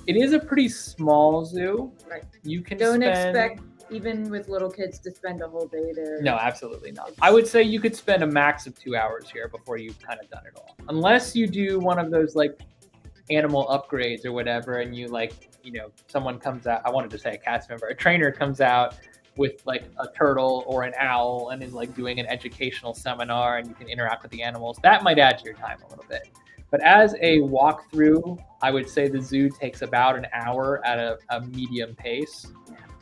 It is a pretty small zoo. Right. You can expect even with little kids to spend a whole day there. No, absolutely not. I would say you could spend a max of 2 hours here before you've kind of done it all, unless you do one of those like animal upgrades or whatever, and you like, you know, someone comes out, I wanted to say a cast member, a trainer comes out with like a turtle or an owl and is like doing an educational seminar and you can interact with the animals. That might add to your time a little bit. But as a walkthrough, I would say the zoo takes about an hour at a medium pace.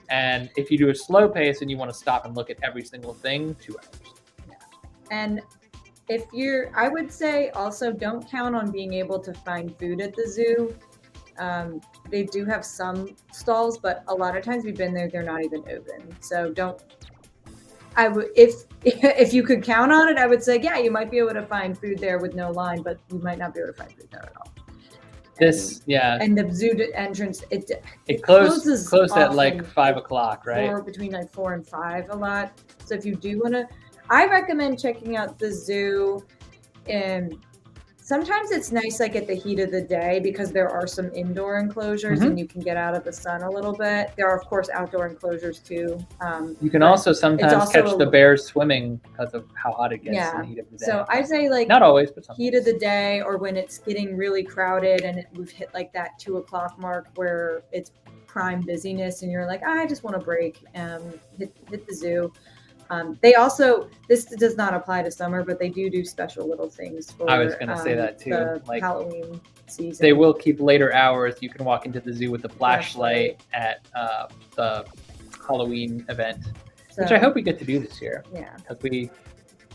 And if you do a slow pace and you want to stop and look at every single thing, 2 hours. Yeah. And I would say also don't count on being able to find food at the zoo. They do have some stalls, but a lot of times we've been there, they're not even open. So if you could count on it, I would say, yeah, you might be able to find food there with no line, but you might not be able to find food there at all. And the zoo entrance, it closes at like 5 o'clock, right? Between like 4 and 5 a lot. So if you do want to, I recommend checking out the zoo. And sometimes it's nice like at the heat of the day because there are some indoor enclosures and you can get out of the sun a little bit. There are, of course, outdoor enclosures too. You can also sometimes catch the bears swimming because of how hot it gets in the heat of the day. So I say like not always, but sometimes. Heat of the day or when it's getting really crowded and we've hit like that 2 o'clock mark where it's prime busyness and you're like, I just want to break and hit the zoo. They also, this does not apply to summer, but they do special little things for I was going to say that too. Like Halloween season. They will keep later hours. You can walk into the zoo with the flashlight at the Halloween event, which I hope we get to do this year. Yeah. Because we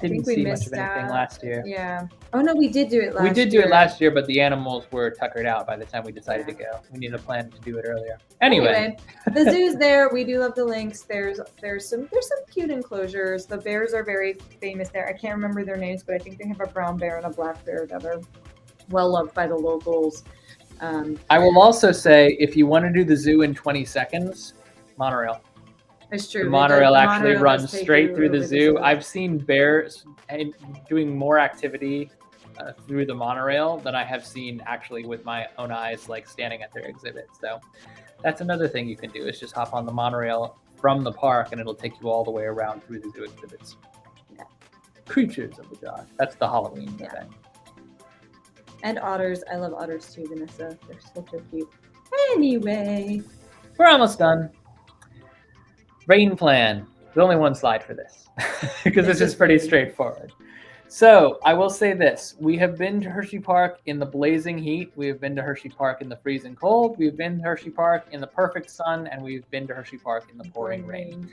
didn't see much of anything last year. Yeah. Oh, no, we did do it last year. We did do it last year, but the animals were tuckered out by the time we decided to go. We needed a plan to do it earlier. Anyway, the zoo's there. We do love the lynx. There's some cute enclosures. The bears are very famous there. I can't remember their names, but I think they have a brown bear and a black bear that are well loved by the locals. I will also say, if you want to do the zoo in 20 seconds, monorail. It's true. The monorail actually runs straight through the zoo. I've seen bears doing more activity through the monorail than I have seen actually with my own eyes, like standing at their exhibit. So that's another thing you can do is just hop on the monorail from the park and it'll take you all the way around through the zoo exhibits. Yeah. Creatures of the dark. That's the Halloween thing. And otters. I love otters too, Vanessa. They're so cute. Anyway, we're almost done. Rain plan. There's only one slide for this because this is pretty straightforward. So I will say this. We have been to Hersheypark in the blazing heat. We have been to Hersheypark in the freezing cold. We've been to Hersheypark in the perfect sun. And we've been to Hersheypark in the pouring rain.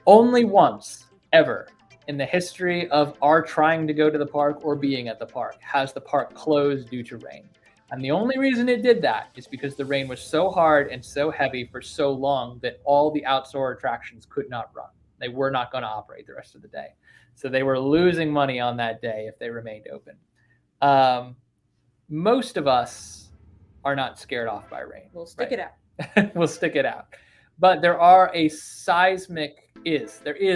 Only once ever in the history of our trying to go to the park or being at the park has the park closed due to rain. And the only reason it did that is because the rain was so hard and so heavy for so long that all the outdoor attractions could not run. They were not going to operate the rest of the day. So they were losing money on that day if they remained open. Most of us are not scared off by rain. We'll stick it out. We'll stick it out. But there is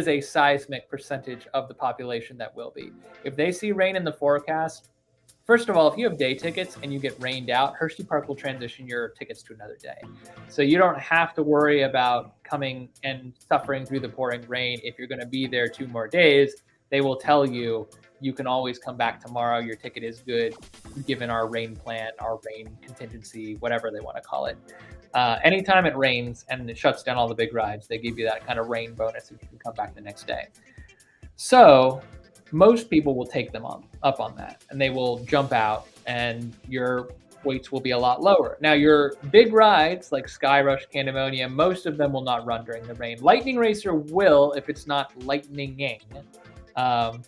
a seismic percentage of the population that will be. If they see rain in the forecast, first of all, if you have day tickets and you get rained out, Hersheypark will transition your tickets to another day. So you don't have to worry about coming and suffering through the pouring rain. If you're going to be there 2 more days, they will tell you, you can always come back tomorrow. Your ticket is good, given our rain plan, our rain contingency, whatever they want to call it. Anytime it rains and it shuts down all the big rides, they give you that kind of rain bonus if you can come back the next day. So most people will take them up on that, and they will jump out, and your waits will be a lot lower. Now, your big rides like Sky Rush, Candemonia, most of them will not run during the rain. Lightning Racer will, if it's not lightninging.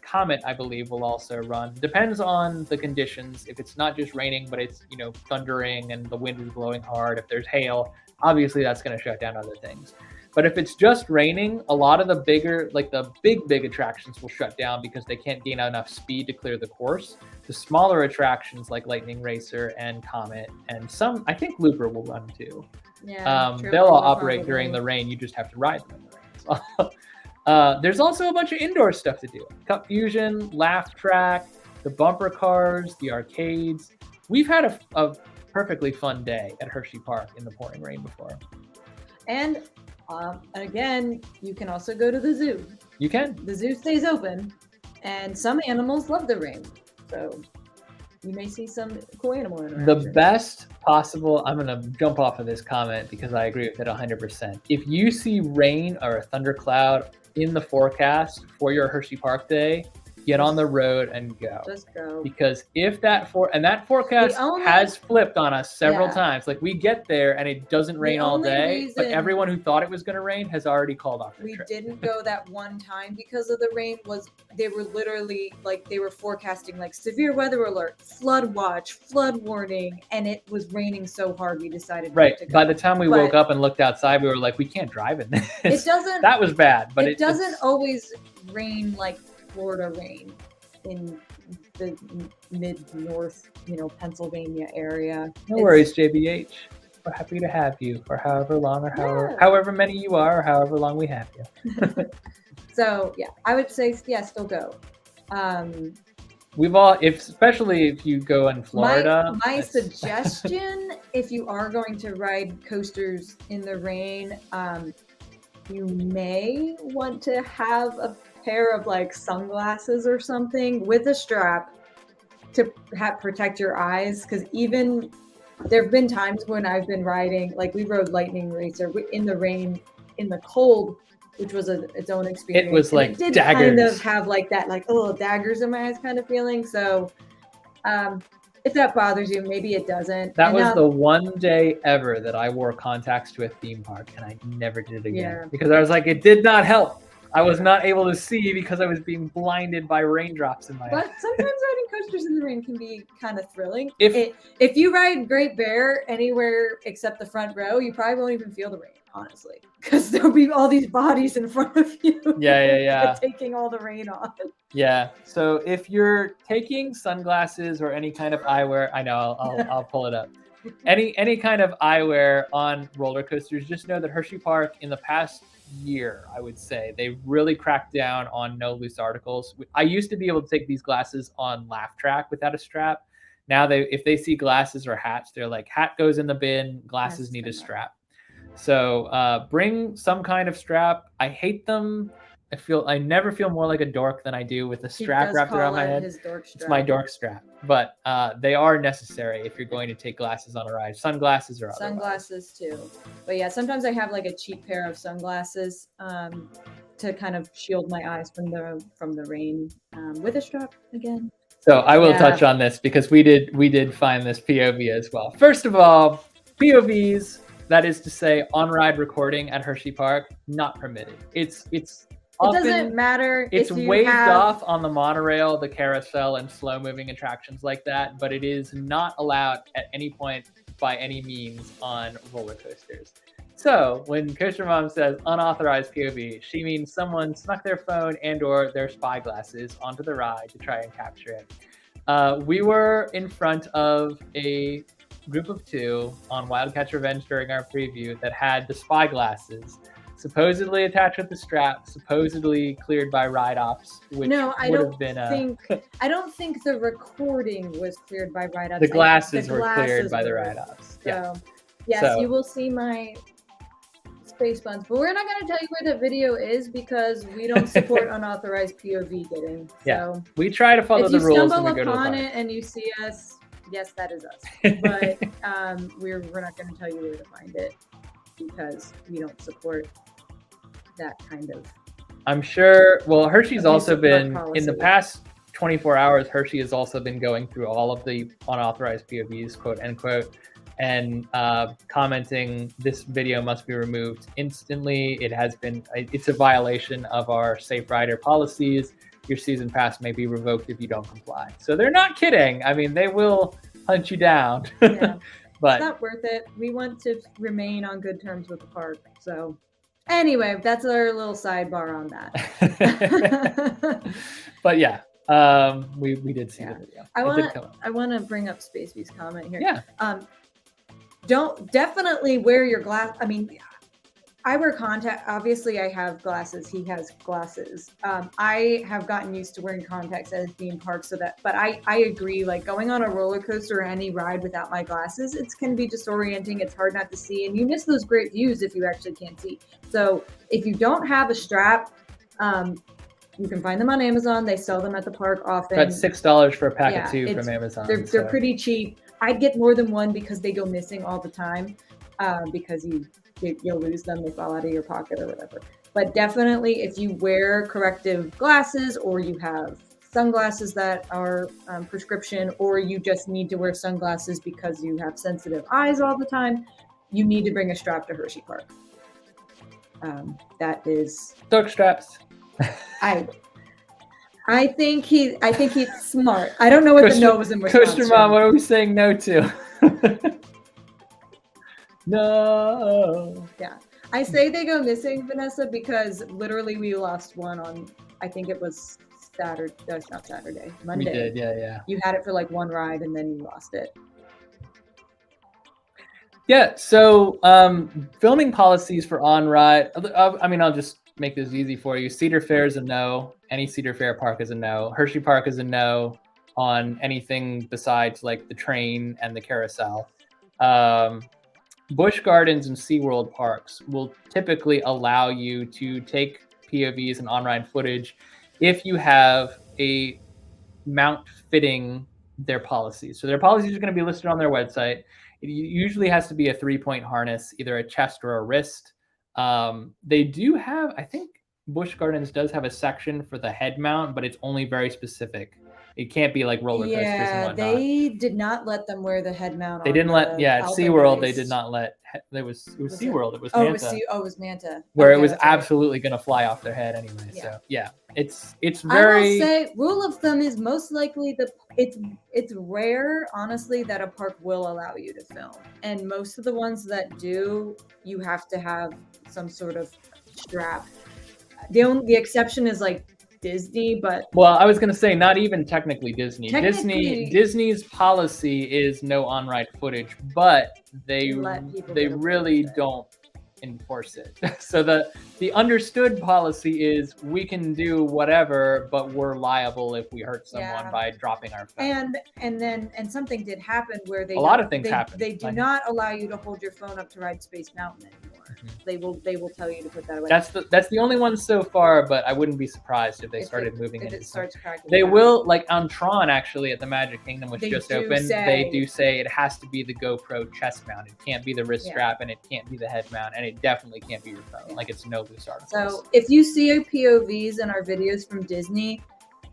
Comet, I believe, will also run. Depends on the conditions. If it's not just raining, but it's, thundering and the wind is blowing hard, if there's hail, obviously that's going to shut down other things. But if it's just raining, a lot of the bigger, like the big attractions will shut down because they can't gain enough speed to clear the course. The smaller attractions like Lightning Racer and Comet and some, I think Looper will run too. Yeah, they'll all operate during the rain. You just have to ride them in the rain. So, there's also a bunch of indoor stuff to do. Cup Fusion, Laugh Track, the bumper cars, the arcades. We've had a perfectly fun day at Hersheypark in the pouring rain before. And again, you can also go to the zoo. You can. The zoo stays open, and some animals love the rain. So you may see some cool animal interaction. The best possible, I'm going to jump off of this comment because I agree with it 100%. If you see rain or a thundercloud in the forecast for your Hersheypark day, get on the road and go. Just go. Because if that forecast has flipped on us several times, like we get there and it doesn't rain all day, but everyone who thought it was going to rain has already called off their trip. We didn't go that one time because of the rain. They were literally they were forecasting like severe weather alert, flood watch, flood warning, and it was raining so hard we decided not to go. By the time we woke up and looked outside, we were like, we can't drive in this. It doesn't. That was bad, but it doesn't always rain like Florida rain in the mid-north, Pennsylvania area. No worries, JBH. We're happy to have you for however long or however many you are, or however long we have you. So yeah, I would say still go. Especially if you go in Florida. My suggestion, if you are going to ride coasters in the rain, you may want to have a pair of sunglasses or something with a strap to protect your eyes, because even there have been times when I've been riding, we rode Lightning Racer in the rain, in the cold, which was its own experience. It was it did daggers. Kind of have that daggers in my eyes kind of feeling. So if that bothers you, maybe it doesn't. That was the one day ever that I wore contacts to a theme park, and I never did it again because I was like, it did not help. I was not able to see because I was being blinded by raindrops in my eyes. But sometimes riding coasters in the rain can be kind of thrilling. If you ride Great Bear anywhere except the front row, you probably won't even feel the rain, honestly, because there'll be all these bodies in front of you. Yeah. Taking all the rain off. Yeah. So if you're taking sunglasses or any kind of eyewear, I know I'll pull it up. Any kind of eyewear on roller coasters, just know that Hersheypark in the past year, I would say, they really cracked down on no loose articles. I used to be able to take these glasses on Laugh Track without a strap. Now if they see glasses or hats, they're like, hat goes in the bin, glasses need a strap. So bring some kind of strap. I hate them I never feel more like a dork than I do with a strap wrapped around my head. His dork strap. It's my dork strap, but they are necessary if you're going to take glasses on a ride. Sunglasses or otherwise. Sunglasses too, but yeah, sometimes I have like a cheap pair of sunglasses to kind of shield my eyes from the rain with a strap again. So I will touch on this because we did find this POV as well. First of all, POVs, that is to say on-ride recording at Hersheypark, not permitted. It doesn't matter. It's waved off on the monorail, the carousel, and slow-moving attractions like that, but it is not allowed at any point by any means on roller coasters. So when Coaster Mom says unauthorized POV, she means someone snuck their phone and/or their spy glasses onto the ride to try and capture it. We were in front of a group of 2 on Wildcat's Revenge during our preview that had the spy glasses supposedly attached with the strap, supposedly cleared by ride ops, which I don't think the recording was cleared by ride ops. The glasses were cleared by the ride ops. So, yes, you will see my space buns, but we're not going to tell you where the video is because we don't support unauthorized POV getting. So we try to follow the rules when we go to the park. If you stumble upon it and you see us, yes, that is us. But we're not going to tell you where to find it because we don't support that kind of. I'm sure. Well, Hershey's also been in the past 24 hours. Hershey has also been going through all of the unauthorized POVs, quote unquote, and commenting this video must be removed instantly. It's a violation of our safe rider policies. Your season pass may be revoked if you don't comply. So they're not kidding. I mean, they will hunt you down. Yeah. But it's not worth it. We want to remain on good terms with the park. So anyway, that's our little sidebar on that. But yeah, we did see the video. I want to bring up Spacebee's comment here. Yeah. Don't definitely wear your glass. I mean, I wear contact. Obviously, I have glasses. He has glasses. I have gotten used to wearing contacts at a theme park, but I agree. Like going on a roller coaster or any ride without my glasses, it can be disorienting. It's hard not to see, and you miss those great views if you actually can't see. So if you don't have a strap, you can find them on Amazon. They sell them at the park often. That's $6 for a pack of 2 from Amazon. They're pretty cheap. I'd get more than one because they go missing all the time. Because you'll lose them, they fall out of your pocket or whatever. But definitely, if you wear corrective glasses or you have sunglasses that are prescription, or you just need to wear sunglasses because you have sensitive eyes all the time, you need to bring a strap to Hersheypark. That is dork straps. I think he's smart. I don't know what the no was in response. Coaster Mom, what are we saying no to? No. Yeah. I say they go missing, Vanessa, because literally we lost one on, I think it was Saturday. That's not Saturday. Monday. We did, yeah. You had it for like one ride and then you lost it. Yeah, so filming policies for on-ride, I mean, I'll just make this easy for you. Cedar Fair is a no. Any Cedar Fair park is a no. Hersheypark is a no on anything besides like the train and the carousel. Busch Gardens and SeaWorld parks will typically allow you to take POVs and on-ride footage if you have a mount fitting their policies. So their policies are going to be listed on their website. It usually has to be a 3-point harness, either a chest or a wrist. They do have, I think Busch Gardens does have a section for the head mount, but it's only very specific. It can't be like roller coasters and whatnot. They did not let them wear the head mount. They didn't let, at SeaWorld, they did not let, it was SeaWorld, it was Manta. It was Manta. Where it was absolutely going to fly off their head anyway. Yeah. So, yeah, it's very... I will say, rule of thumb is most likely it's rare, honestly, that a park will allow you to film. And most of the ones that do, you have to have some sort of strap. The exception is like Disney, but I was going to say not even technically Disney. Disney's policy is no on-ride footage, but they really don't enforce it. So the understood policy is we can do whatever, but we're liable if we hurt someone by dropping our phone. And something did happen where a lot of things happen. They do not allow you to hold your phone up to ride Space Mountain anymore. they will tell you to put that away. That's the only one so far, but I wouldn't be surprised if they started moving into it starts cracking. They will, like on Tron actually at the Magic Kingdom, which just opened. They do say it has to be the GoPro chest mount. It can't be the wrist strap, and it can't be the head mount, and it definitely can't be your phone. Like it's no loose articles. So if you see POVs in our videos from Disney,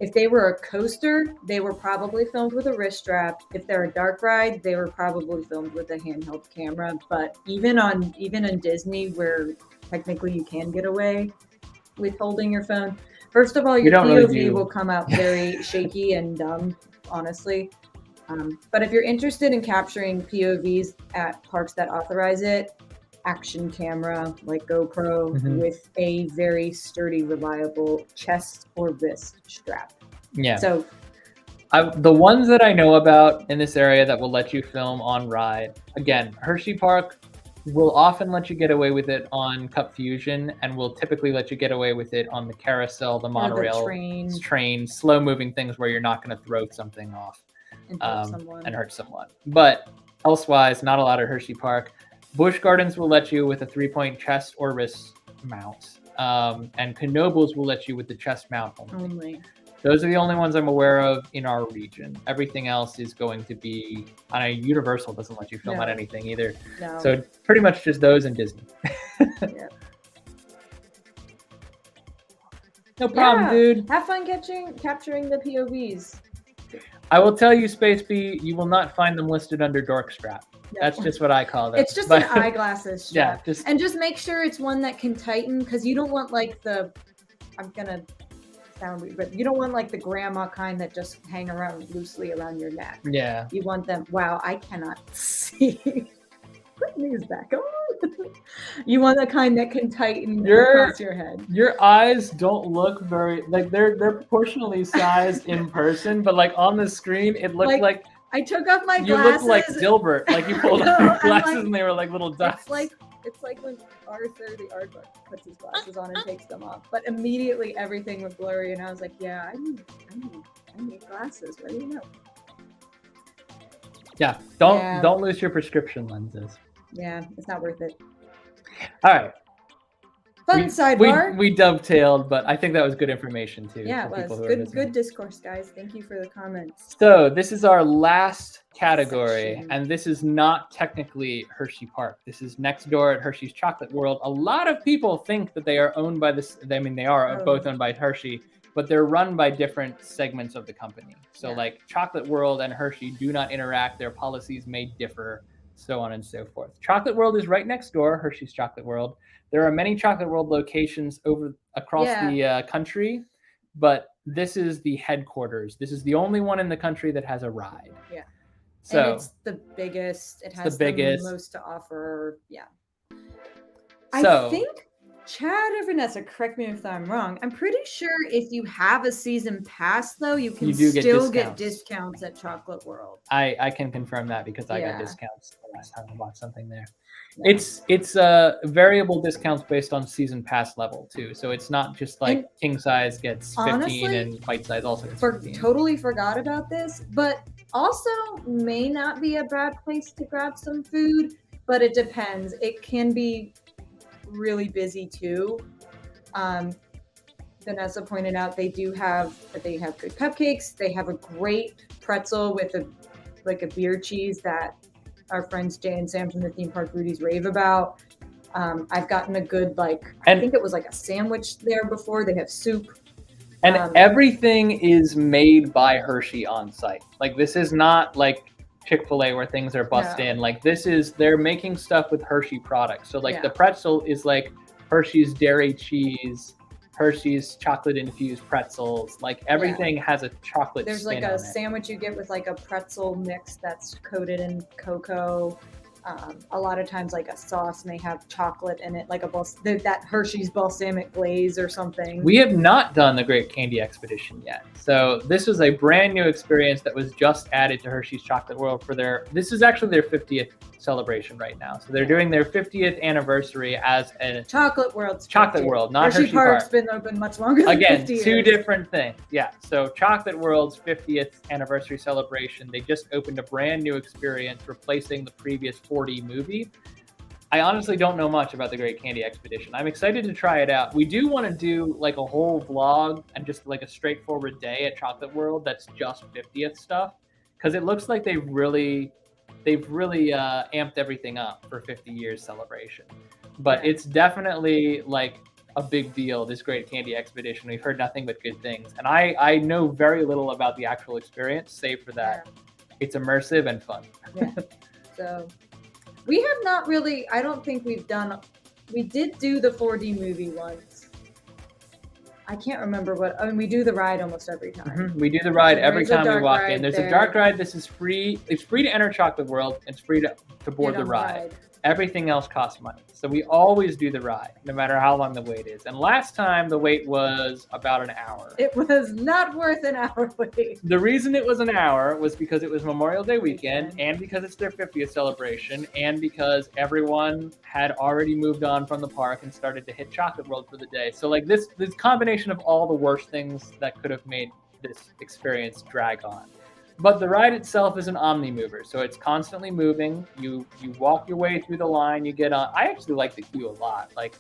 if they were a coaster, they were probably filmed with a wrist strap. If they're a dark ride, they were probably filmed with a handheld camera. But even in Disney, where technically you can get away with holding your phone, first of all, your POV will come out very shaky and dumb, honestly. But if you're interested in capturing POVs at parks that authorize it, action camera like GoPro with a very sturdy, reliable chest or wrist strap. Yeah. So the ones that I know about in this area that will let you film on ride, again, Hersheypark will often let you get away with it on Cup Fusion, and will typically let you get away with it on the carousel, the monorail, train, slow moving things where you're not going to throw something off and hurt someone. But elsewise, not allowed at Hersheypark. Busch Gardens will let you with a 3-point chest or wrist mount, and Knoebels will let you with the chest mount only. Those are the only ones I'm aware of in our region. Everything else is going to be, Universal doesn't let you film on anything either. No. So pretty much just those and Disney. No problem, dude. Have fun capturing the POVs. I will tell you, Space B, you will not find them listed under dork strap. That's just what I call them. It's just an eyeglasses strap. And just make sure it's one that can tighten, because you don't want like I'm gonna sound weird, but you don't want like the grandma kind that just hang around loosely around your neck. Yeah. You want them. Wow, I cannot see. Put these back on. You want the kind that can tighten across your head. Your eyes don't look very like they're proportionally sized in person, but like on the screen it looked like I took off my glasses. You look like Dilbert. Like you pulled off your glasses and they were like little dots. It's like when Arthur the Aardvark puts his glasses on and takes them off. But immediately everything was blurry, and I was like, yeah, I need glasses. What do you know? Yeah, don't lose your prescription lenses. Yeah, it's not worth it. All right. Fun sidebar. We dovetailed, but I think that was good information too. Yeah, it was good discourse, guys. Thank you for the comments. So this is our last category, and this is not technically Hersheypark. This is next door at Hershey's Chocolate World. A lot of people think that they are owned by this. I mean, they are both owned by Hershey, but they're run by different segments of the company. So like Chocolate World and Hershey do not interact. Their policies may differ, so on and so forth. Chocolate World is right next door, Hershey's Chocolate World. There are many Chocolate World locations across the country, but this is the headquarters. This is the only one in the country that has a ride. Yeah. So and it's the biggest. It has the most to offer. Yeah. I think, Chad or Vanessa, correct me if I'm wrong, I'm pretty sure if you have a season pass, though, you can still get discounts at Chocolate World. I can confirm that because I got discounts the last time I bought something there. Yeah. It's variable discounts based on season pass level too. So it's not just like king size gets 15 honestly, and bite size also gets 15. Totally forgot about this, but also may not be a bad place to grab some food, but it depends. It can be really busy too. Vanessa pointed out they have good cupcakes. They have a great pretzel with a beer cheese that our friends Jay and Sam from the theme park Rudy's rave about. I've gotten a good I think it was like a sandwich there before. They have soup. And everything is made by Hershey on site. Like this is not like Chick-fil-A where things are bussed in. Like they're making stuff with Hershey products. So like the pretzel is like Hershey's dairy cheese, Hershey's chocolate infused pretzels. Like everything has a chocolate There's spin like a on sandwich you get with like a pretzel mix that's coated in cocoa. A lot of times like a sauce may have chocolate in it, like that Hershey's balsamic glaze or something. We have not done the Great Candy Expedition yet. So this was a brand new experience that was just added to Hershey's Chocolate World this is actually their 50th celebration right now. So they're doing their 50th anniversary as a Chocolate World, not Hershey Park's been open much longer than 50 years. Two different things. Yeah. So Chocolate World's 50th anniversary celebration, they just opened a brand new experience replacing the previous 40 movie. I honestly don't know much about the Great Candy Expedition. I'm excited to try it out. We do want to do like a whole vlog and just like a straightforward day at Chocolate World that's just 50th stuff, because it looks like they've really amped everything up for 50 years celebration. But it's definitely like a big deal, this Great Candy Expedition. We've heard nothing but good things, and I know very little about the actual experience, save for that it's immersive and fun. So we have not really, I don't think we did do the 4D movie once. I can't remember what, I mean, we do the ride almost every time. We do the ride every time we walk in. There's a dark ride. This is free. It's free to enter Chocolate World. It's free to board the ride. Everything else costs money. So we always do the ride, no matter how long the wait is. And last time the wait was about an hour. It was not worth an hour wait. The reason it was an hour was because it was Memorial Day weekend, and because it's their 50th celebration, and because everyone had already moved on from the park and started to hit Chocolate World for the day. So like this combination of all the worst things that could have made this experience drag on. But the ride itself is an omni mover, so it's constantly moving. You walk your way through the line. You get on. I actually like the queue a lot. Like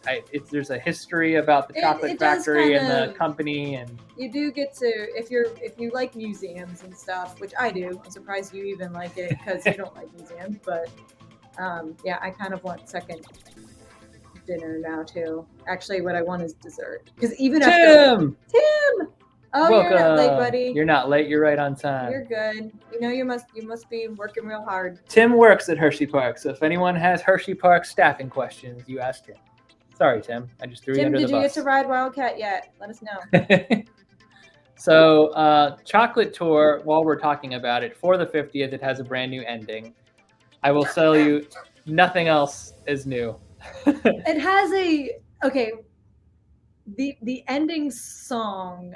there's a history about the chocolate factory and the company, and you do get to, if you like museums and stuff, which I do. I'm surprised you even like it because you don't like museums. But yeah, I kind of want second dinner now too. Actually, what I want is dessert, because even after Tim. Oh, welcome. You're not late, buddy. You're not late. You're right on time. You're good. You know, you must be working real hard. Tim works at Hersheypark, so if anyone has Hersheypark staffing questions, you ask him. Sorry, Tim. I just threw you under the bus. Tim, did you get to ride Wildcat yet? Let us know. So, Chocolate Tour, while we're talking about it, for the 50th, it has a brand new ending. I will tell you, nothing else is new. It has the ending song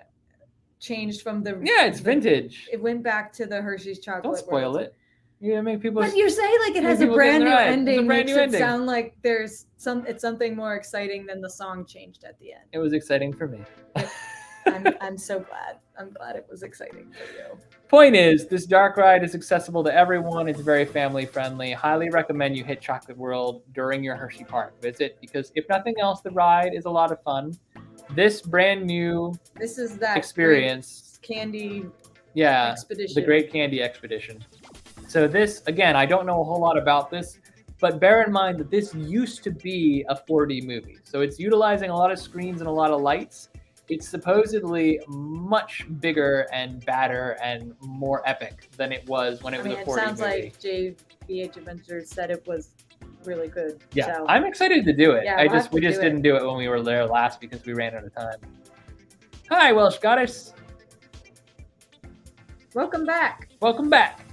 changed from the it's vintage. It went back to the Hershey's chocolate. Don't spoil it. You make people. But you're saying like it has a brand new ending. Makes it sound like it's something more exciting than the song changed at the end. It was exciting for me. I'm so glad. I'm glad it was exciting for you. Point is, this dark ride is accessible to everyone. It's very family friendly. Highly recommend you hit Chocolate World during your Hersheypark visit, because if nothing else, the ride is a lot of fun. This brand new experience, candy expedition. The Great Candy Expedition. So this, again, I don't know a whole lot about this, but bear in mind that this used to be a 4D movie. So it's utilizing a lot of screens and a lot of lights. It's supposedly much bigger and badder and more epic than it was when it was a 4D movie. It sounds like JBH Adventures said it was really good. Yeah, so. I'm excited to do it. We just didn't do it when we were there last because we ran out of time. Hi, Welsh Goddess. Welcome back. Welcome back.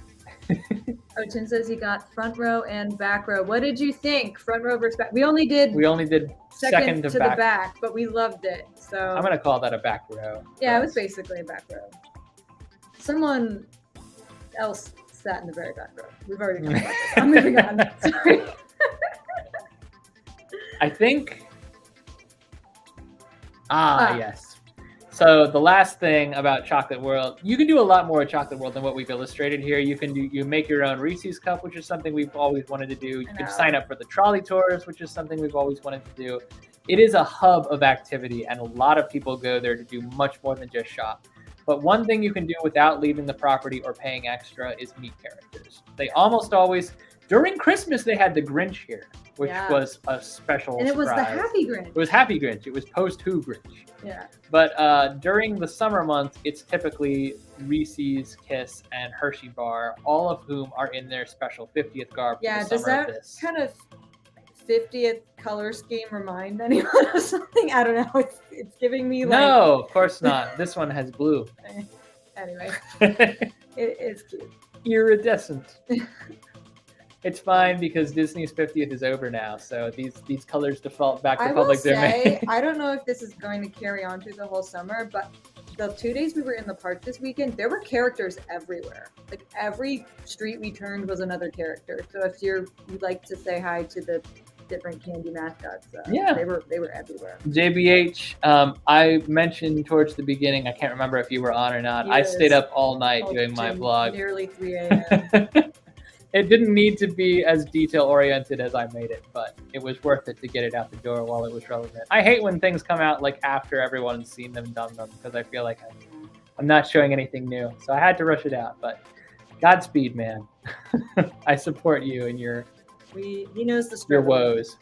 Tim says he got front row and back row. What did you think? Front row versus back? We only did second to the back, but we loved it. So I'm gonna call that a back row. Yeah, it was basically a back row. Someone else sat in the very back row. We've already talked about this. I'm moving on. Sorry. I think. Yes. So the last thing about Chocolate World, you can do a lot more at Chocolate World than what we've illustrated here. You make your own Reese's cup, which is something we've always wanted to do. You can sign up for the trolley tours, which is something we've always wanted to do. It is a hub of activity, and a lot of people go there to do much more than just shop. But one thing you can do without leaving the property or paying extra is meet characters. They almost always, during Christmas, they had the Grinch here, which was a special And it was surprise. the Happy Grinch. It was Happy Grinch. It was post-Who Grinch. Yeah. But during the summer months, it's typically Reese's, Kiss, and Hershey Bar, all of whom are in their special 50th garb. Yeah, does that kind of 50th color scheme remind anyone of something? I don't know. It's giving me like... No, of course not. This one has blue. Anyway, it's cute. Iridescent. It's fine because Disney's 50th is over now, so these colors default back to public domain. I don't know if this is going to carry on through the whole summer, but the 2 days we were in the park this weekend, there were characters everywhere. Like every street we turned was another character. So if you'd like to say hi to the different candy mascots, they were everywhere. JBH, I mentioned towards the beginning, I can't remember if you were on or not. I stayed up all night doing my vlog. Nearly 3 a.m. It didn't need to be as detail oriented as I made it, but it was worth it to get it out the door while it was relevant. I hate when things come out like after everyone's seen them, done them, because I feel like I'm not showing anything new. So I had to rush it out, but Godspeed, man. I support you and your He knows the your struggle. woes.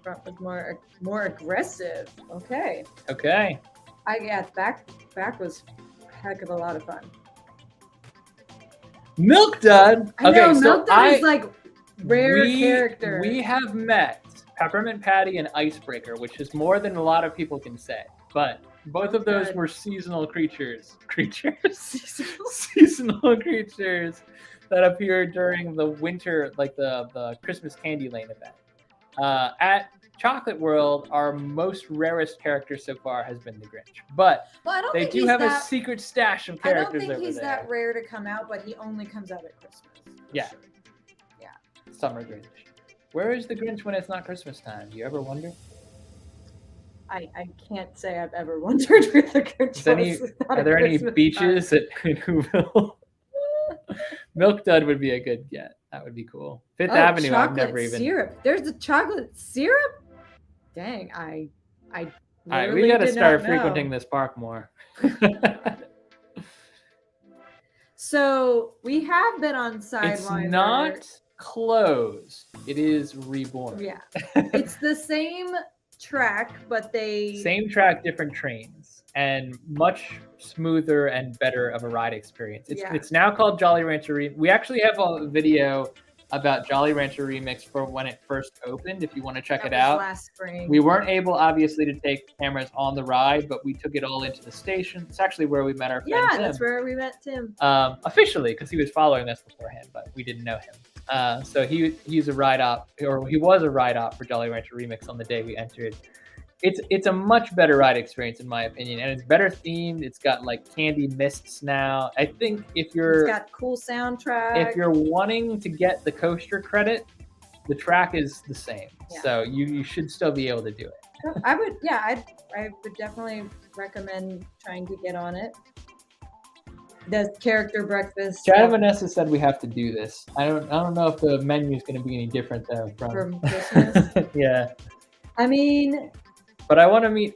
Front was more aggressive. Okay. Okay. Back was a heck of a lot of fun. Milk Dud. I Okay, know, so Milk Dud is like rare character. We have met Peppermint Patty and Icebreaker, which is more than a lot of people can say. But both of those were seasonal creatures. Seasonal creatures that appeared during the winter, like the Christmas Candy Lane event. At Chocolate World, our most rarest character so far has been the Grinch, but they do have a secret stash of characters over there. I don't think he's that rare to come out, but he only comes out at Christmas. Yeah. Sure. Yeah. Summer Grinch. Where is the Grinch when it's not Christmas time? Do you ever wonder? I can't say I've ever wondered where the Grinch was. Are there any beaches at Whoville? Milk Dud would be a good get. That would be cool. Fifth Avenue, I've never even. Syrup. There's the chocolate syrup. Dang, I. All right, we got to start frequenting this park more. So we have been on Sidewinder. It's not closed. It is reborn. Yeah, it's the same track, but same track, different trains, and much smoother and better of a ride experience. It's now called Jolly Rancher Remix. We actually have a video about Jolly Rancher Remix for when it first opened, if you want to check it out. Last spring. We weren't able, obviously, to take cameras on the ride, but we took it all into the station. It's actually where we met our friend Tim. That's where we met Tim. Officially, because he was following us beforehand, but we didn't know him. So he's a ride op, or he was a ride op for Jolly Rancher Remix on the day we entered. It's a much better ride experience in my opinion, and it's better themed. It's got like candy mists now. I think it's got cool soundtrack. If you're wanting to get the coaster credit, the track is the same. Yeah. So you should still be able to do it. I would definitely recommend trying to get on it. The character breakfast. Chad and Vanessa said we have to do this. I don't know if the menu is going to be any different though from Christmas. Yeah. I mean. But I want to meet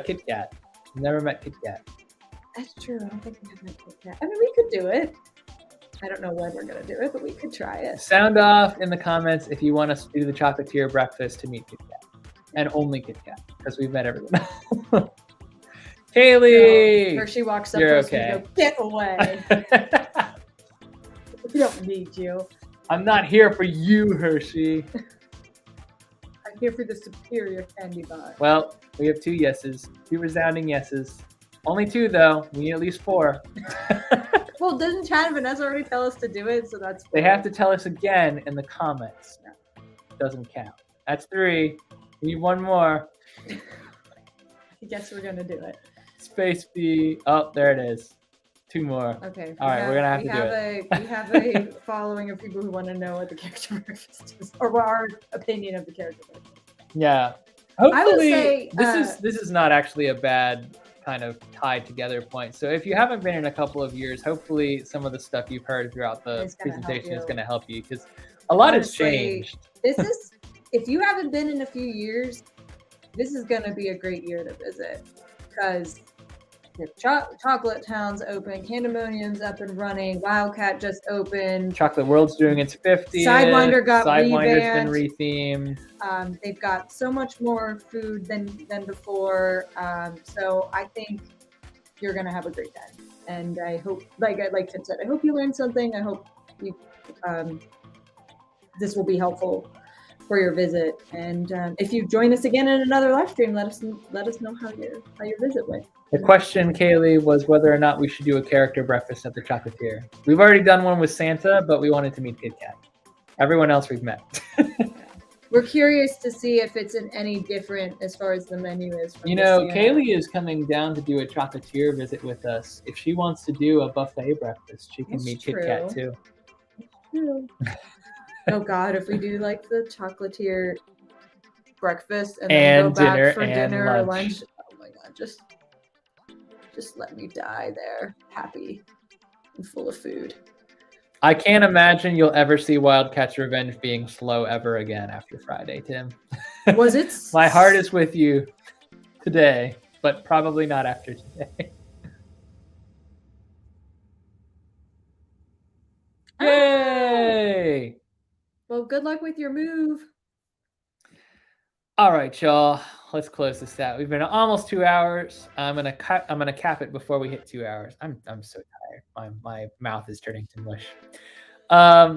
Kit Kat. I've never met Kit Kat. That's true. I don't think we have met Kit Kat. I mean, we could do it. I don't know when we're going to do it, but we could try it. Sound off in the comments if you want us to do the Chocolatier breakfast to meet Kit Kat. And only Kit Kat, because we've met everyone. Kaylee! Hershey walks up to us and goes, get away. We don't need you. I'm not here for you, Hershey. Here for the superior candy bar. Well, we have 2 yeses, 2 resounding yeses. Only 2 though. We need at least 4. Well, doesn't Chad and Vanessa already tell us to do it? So that's 4. They have to tell us again in the comments. No. Doesn't count. That's 3. We need 1 more. I guess we're gonna do it. Space B. Oh, there it is. 2 more. Okay. All right, we're gonna have to do it. We have a following of people who want to know what the character breakfast is, or our opinion of the character breakfast. Yeah. Hopefully, I would say, this is not actually a bad kind of tied together point. So if you haven't been in a couple of years, hopefully some of the stuff you've heard throughout the presentation is going to help you, because a lot has changed. If you haven't been in a few years, this is going to be a great year to visit, because Chocolate Town's open, Candemonium's up and running, Wildcat just opened, Chocolate World's doing its 50th. Sidewinder's been rethemed. They've got so much more food than before. So I think you're gonna have a great time. And I hope, like Tim said, I hope you learned something. I hope you this will be helpful for your visit. And if you join us again in another live stream, let us know how your visit went. The question, Kaylee, was whether or not we should do a character breakfast at the Chocolatier. We've already done one with Santa, but we wanted to meet Kit Kat. Everyone else we've met. We're curious to see if it's in any different as far as the menu is. Kaylee is coming down to do a Chocolatier visit with us. If she wants to do a buffet breakfast, she can meet Kit Kat too. That's true. Oh God, if we do like the Chocolatier breakfast and then go back for dinner or lunch. Oh my God, just let me die there, happy and full of food. I can't imagine you'll ever see Wildcat's Revenge being slow ever again after Friday, Tim. Was it? My heart is with you today, but probably not after today. Yay! Well, good luck with your move. All right, y'all. Let's close this out. We've been almost 2 hours. I'm gonna cap it before we hit 2 hours. I'm so tired. My mouth is turning to mush.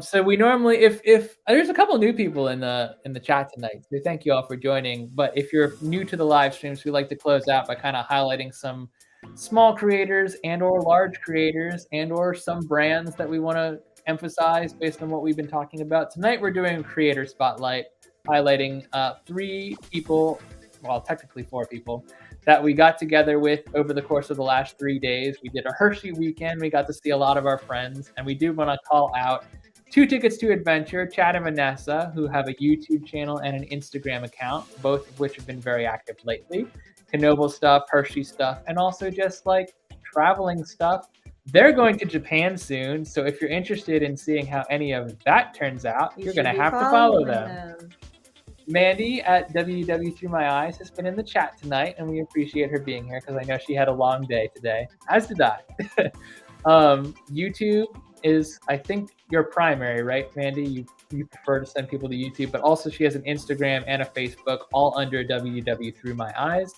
So we normally, if there's a couple new people in the chat tonight, so thank you all for joining. But if you're new to the live streams, we like to close out by kind of highlighting some small creators and or large creators and or some brands that we want to emphasize based on what we've been talking about. Tonight we're doing a creator spotlight, highlighting 3 people, well, technically 4 people, that we got together with over the course of the last 3 days. We did a Hershey weekend. We got to see a lot of our friends, and we do want to call out 2 Tickets to Adventure, Chad and Vanessa, who have a YouTube channel and an Instagram account, both of which have been very active lately. Knoble stuff, Hershey stuff, and also just like traveling stuff. They're going to Japan soon, so if you're interested in seeing how any of that turns out, you're going to have to follow them. Mandy at WW Through My Eyes has been in the chat tonight, and we appreciate her being here because I know she had a long day today, as did I. YouTube is, I think, your primary, right, Mandy? You prefer to send people to YouTube, but also she has an Instagram and a Facebook, all under WW Through My Eyes,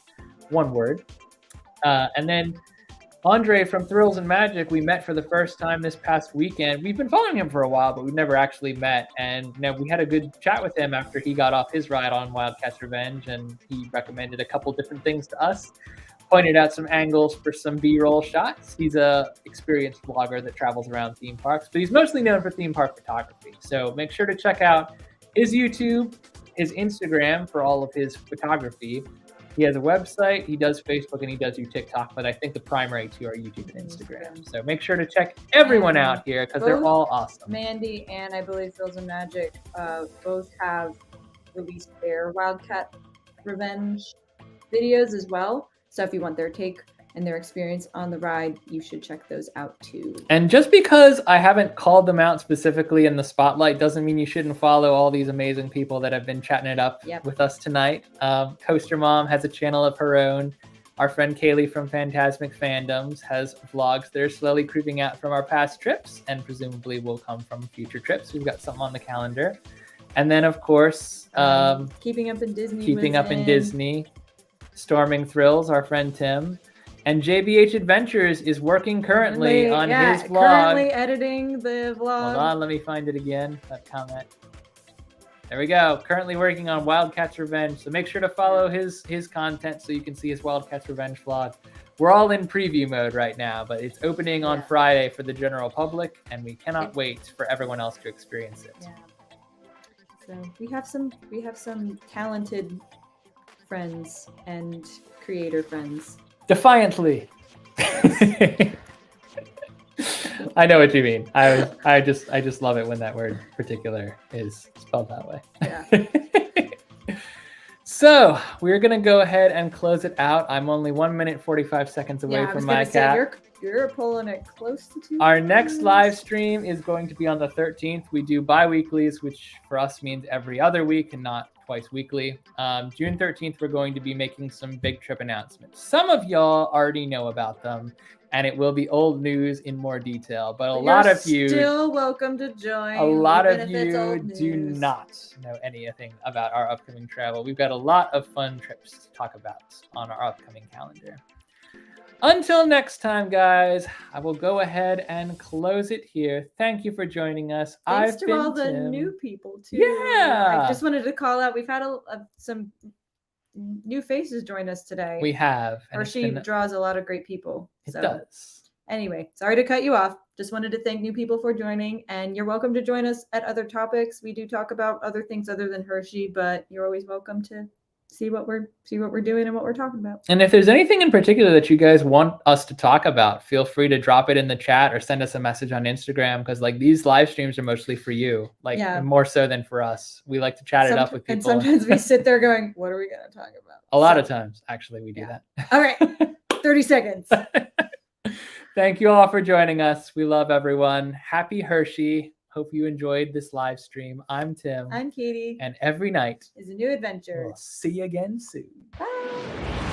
one word. And then Andre from Thrills and Magic, we met for the first time this past weekend. We've been following him for a while, but we've never actually met. And we had a good chat with him after he got off his ride on Wildcat's Revenge, and he recommended a couple different things to us, pointed out some angles for some B-roll shots. He's a experienced vlogger that travels around theme parks, but he's mostly known for theme park photography. So make sure to check out his YouTube, his Instagram for all of his photography. He has a website, he does Facebook, and he does do TikTok, but I think the primary 2 are YouTube and Instagram. So make sure to check everyone out here because they're all awesome. Mandy and I believe Thrills and Magic both have released their Wildcat Revenge videos as well. So if you want their take and their experience on the ride, you should check those out too. And just because I haven't called them out specifically in the spotlight doesn't mean you shouldn't follow all these amazing people that have been chatting it up with us tonight. Coaster Mom has a channel of her own. Our friend Kaylee from Phantasmic Fandoms has vlogs that are slowly creeping out from our past trips and presumably will come from future trips. We've got something on the calendar. And then, of course, Keeping Up in Disney. Keeping Up in Disney. Storming Thrills, our friend Tim. And JBH Adventures is working currently on his vlog. Currently editing the vlog. Hold on, let me find it again, that comment. There we go. Currently working on Wildcat's Revenge. So make sure to follow his content so you can see his Wildcat's Revenge vlog. We're all in preview mode right now, but it's opening on Friday for the general public, and we cannot wait for everyone else to experience it. Yeah. So we have some talented friends and creator friends. Defiantly. I know what you mean. I just love it when that word particular is spelled that way. Yeah. So we're gonna go ahead and close it out. I'm only 1 minute 45 seconds away from my cap. You're pulling it close to 2 Our next live stream is going to be on the 13th. We do bi-weeklies, which for us means every other week and not twice weekly. June 13th, we're going to be making some big trip announcements. Some of y'all already know about them, and it will be old news in more detail. But a lot of you still welcome to join. A lot of you do not know anything about our upcoming travel. We've got a lot of fun trips to talk about on our upcoming calendar. Until next time, guys, I will go ahead and close it here. Thank you for joining us. Thanks to all the new people, too. Yeah. I just wanted to call out, we've had some new faces join us today. We have. Hershey draws a lot of great people. It does. Anyway, sorry to cut you off. Just wanted to thank new people for joining, and you're welcome to join us at other topics. We do talk about other things other than Hershey, but you're always welcome to see what we're doing and what we're talking about. And if there's anything in particular that you guys want us to talk about, feel free to drop it in the chat or send us a message on Instagram, because like these live streams are mostly for you, more so than for us. We like to chat it up with people. And sometimes we sit there going, what are we going to talk about? A lot of times, actually, we do that. All right. 30 seconds. Thank you all for joining us. We love everyone. Happy Hershey. Hope you enjoyed this live stream. I'm Tim. I'm Katie. And every night is a new adventure. We'll see you again soon. Bye.